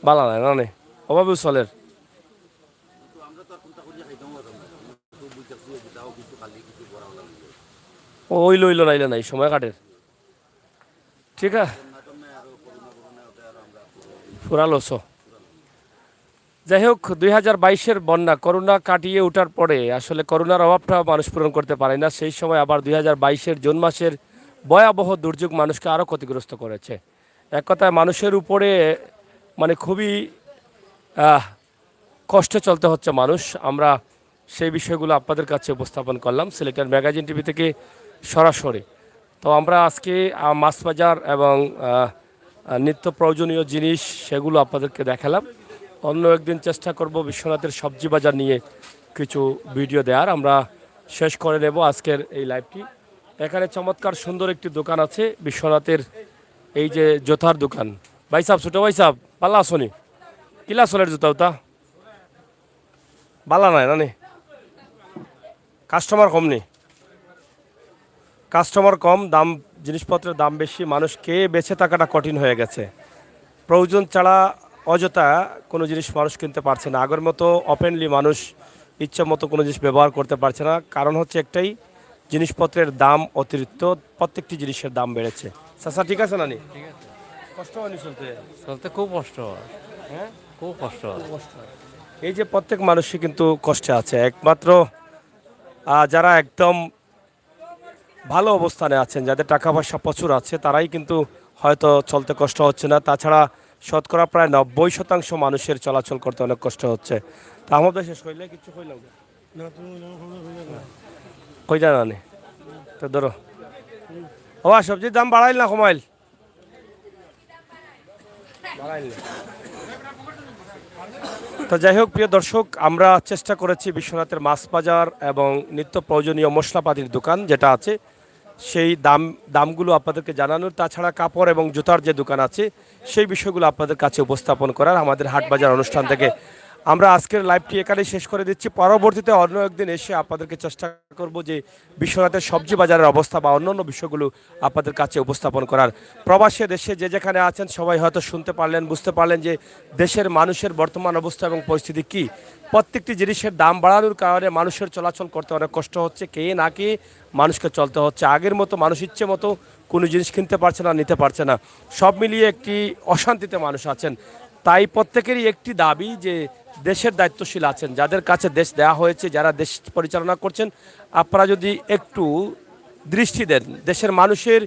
বালা নাই না, অভাবেও চলের। ওই লইল নাইলে নাই, সময় কাটের। ঠিক আছে, ফুরালোস। যাই হোক, 2022-এর বন্যা, করোনা কাটিয়ে ওঠার পরে আসলে করোনার অভাবটা মানুষ পূরণ করতে পারে না। সেই সময় আবার 2022-এর জুন মাসের ভয়াবহ দুর্যোগ মানুষকে আরও ক্ষতিগ্রস্ত করেছে। এক কথায় মানুষের উপরে মানে খুবই কষ্টে চলতে হচ্ছে মানুষ। আমরা সেই বিষয়গুলো আপনাদের কাছে উপস্থাপন করলাম সিলেক্টেড ম্যাগাজিন টিভি থেকে সরাসরি। তো আমরা আজকে মাছ বাজার এবং নিত্য প্রয়োজনীয় জিনিস সেগুলো আপনাদেরকে দেখালাম। অন্য একদিন চেষ্টা করব বিশ্বনাথের সবজি বাজার নিয়ে কিছু ভিডিও দেওয়ার। আমরা শেষ করে নেব আজকের এই লাইভটি। এখানে চমৎকার সুন্দর একটি দোকান আছে বিশ্বনাথের, এই যে জুতার দোকান। ভাই সাহেব, ছোটো ভাই সাহেব, পাল্লা আসনি কিলা চলের জুতা উতা বালা নাই না? কাস্টমার কম নেই, কাস্টমার কম, দাম জিনিসপত্রের দাম বেশি, মানুষকে বেঁচে থাকাটা কঠিন হয়ে গেছে। প্রয়োজন ছাড়া অযথা কোনো জিনিস মানুষ কিনতে পারছে না। আগের মতো ওপেনলি মানুষ ইচ্ছা মতো কোনো জিনিস ব্যবহার করতে পারছে না। কারণ হচ্ছে একটাই, জিনিসপত্রের দাম অতিরিক্ত, প্রত্যেকটি জিনিসের দাম বেড়েছে। চাচা ঠিক আছে নানি? কষ্ট হয়নি চলতে? চলতে খুব কষ্ট হয়, হ্যাঁ খুব কষ্ট হয়। এই যে প্রত্যেক মানুষই কিন্তু কষ্টে আছে, একমাত্র যারা একদম ভালো অবস্থানে আছেন, যাদের টাকা পয়সা প্রচুর আছে, তারাই কিন্তু হয়তো চলতে কষ্ট হচ্ছে না। তাছাড়া শতকরা প্রায় 90% মানুষের চলাচল করতে অনেক কষ্ট হচ্ছে। তা আমাদের শেষ হইলে কিছু কইলাম কই জানি তো ধরো ও সবজির দাম বাড়াইল না কমাইল? বাড়াইল। তো যাই হোক, প্রিয় দর্শক, আমরা চেষ্টা করেছি বিশ্বনাথের মাছ বাজার এবং নিত্য প্রয়োজনীয় মশলাপাতির দোকান যেটা আছে সেই দামগুলো আপনাদেরকে জানানোর। তাছাড়া কাপড় এবং জুতার যে দোকান আছে সেই বিষয়গুলো আপনাদের কাছে উপস্থাপন করার। আমাদের হাট বাজার অনুষ্ঠান থেকে আমরা আজকের লাইভটি এখানেই শেষ করে দিচ্ছি। পরবর্তীতে অন্য একদিন এসে আপনাদেরকে চেষ্টা করব যে বিশ্বনাথের সবজি বাজারের অবস্থা বা অন্যান্য বিষয়গুলো আপনাদের কাছে উপস্থাপন করার। প্রবাসী দেশে যে যেখানে আছেন সবাই হয়তো শুনতে পারলেন, বুঝতে পারলেন যে দেশের মানুষের বর্তমান অবস্থা এবং পরিস্থিতি কী। প্রত্যেকটি জিনিসের দাম বাড়ানোর কারণে মানুষের চলাচল করতে অনেক কষ্ট হচ্ছে, কে না কে মানুষকে চলতে হচ্ছে। আগের মতো মানুষ ইচ্ছে মতো কোনো জিনিস কিনতে পারছে না, নিতে পারছে না। সব মিলিয়ে একটি অশান্তিতে মানুষ আছেন। তাই প্রত্যেকেরই একটি দাবি যে দেশের দায়িত্বশীল আছেন, যাদের কাছে দেশ দেওয়া হয়েছে, যারা দেশ পরিচালনা করছেন, আপনারা যদি একটু দৃষ্টি দেন দেশের মানুষের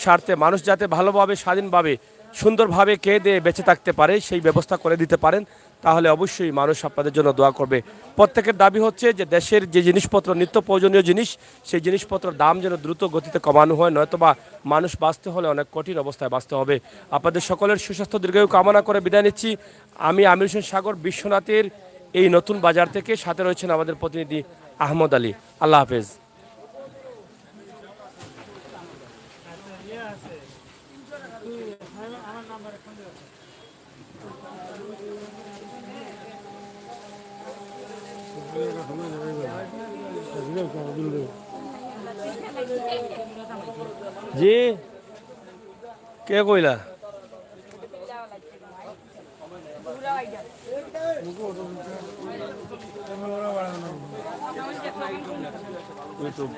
স্বার্থে, মানুষ যাতে ভালোভাবে স্বাধীনভাবে সুন্দরভাবে খেয়ে দিয়ে বেঁচে থাকতে পারে সেই ব্যবস্থা করে দিতে পারেন, তাহলে অবশ্যই মানুষ আপনাদের জন্য দোয়া করবে। প্রত্যেকের দাবি হচ্ছে যে দেশের যে জিনিসপত্র নিত্য প্রয়োজনীয় জিনিস, সেই জিনিসপত্রের দাম যেন দ্রুত গতিতে কমানো হয়, নয়তোবা মানুষ বাঁচতে হলে অনেক কঠিন অবস্থায় বাঁচতে হবে। আপনাদের সকলের সুস্বাস্থ্য দীর্ঘায়ু কামনা করে বিদায় নিচ্ছি। আমি আমির হোসেন সাগর, বিশ্বনাথের এই নতুন বাজার থেকে, সাথে রয়েছেন আমাদের প্রতিনিধি আহমদ আলী। আল্লাহ হাফেজ। জি কে কইলা? ইউটিউব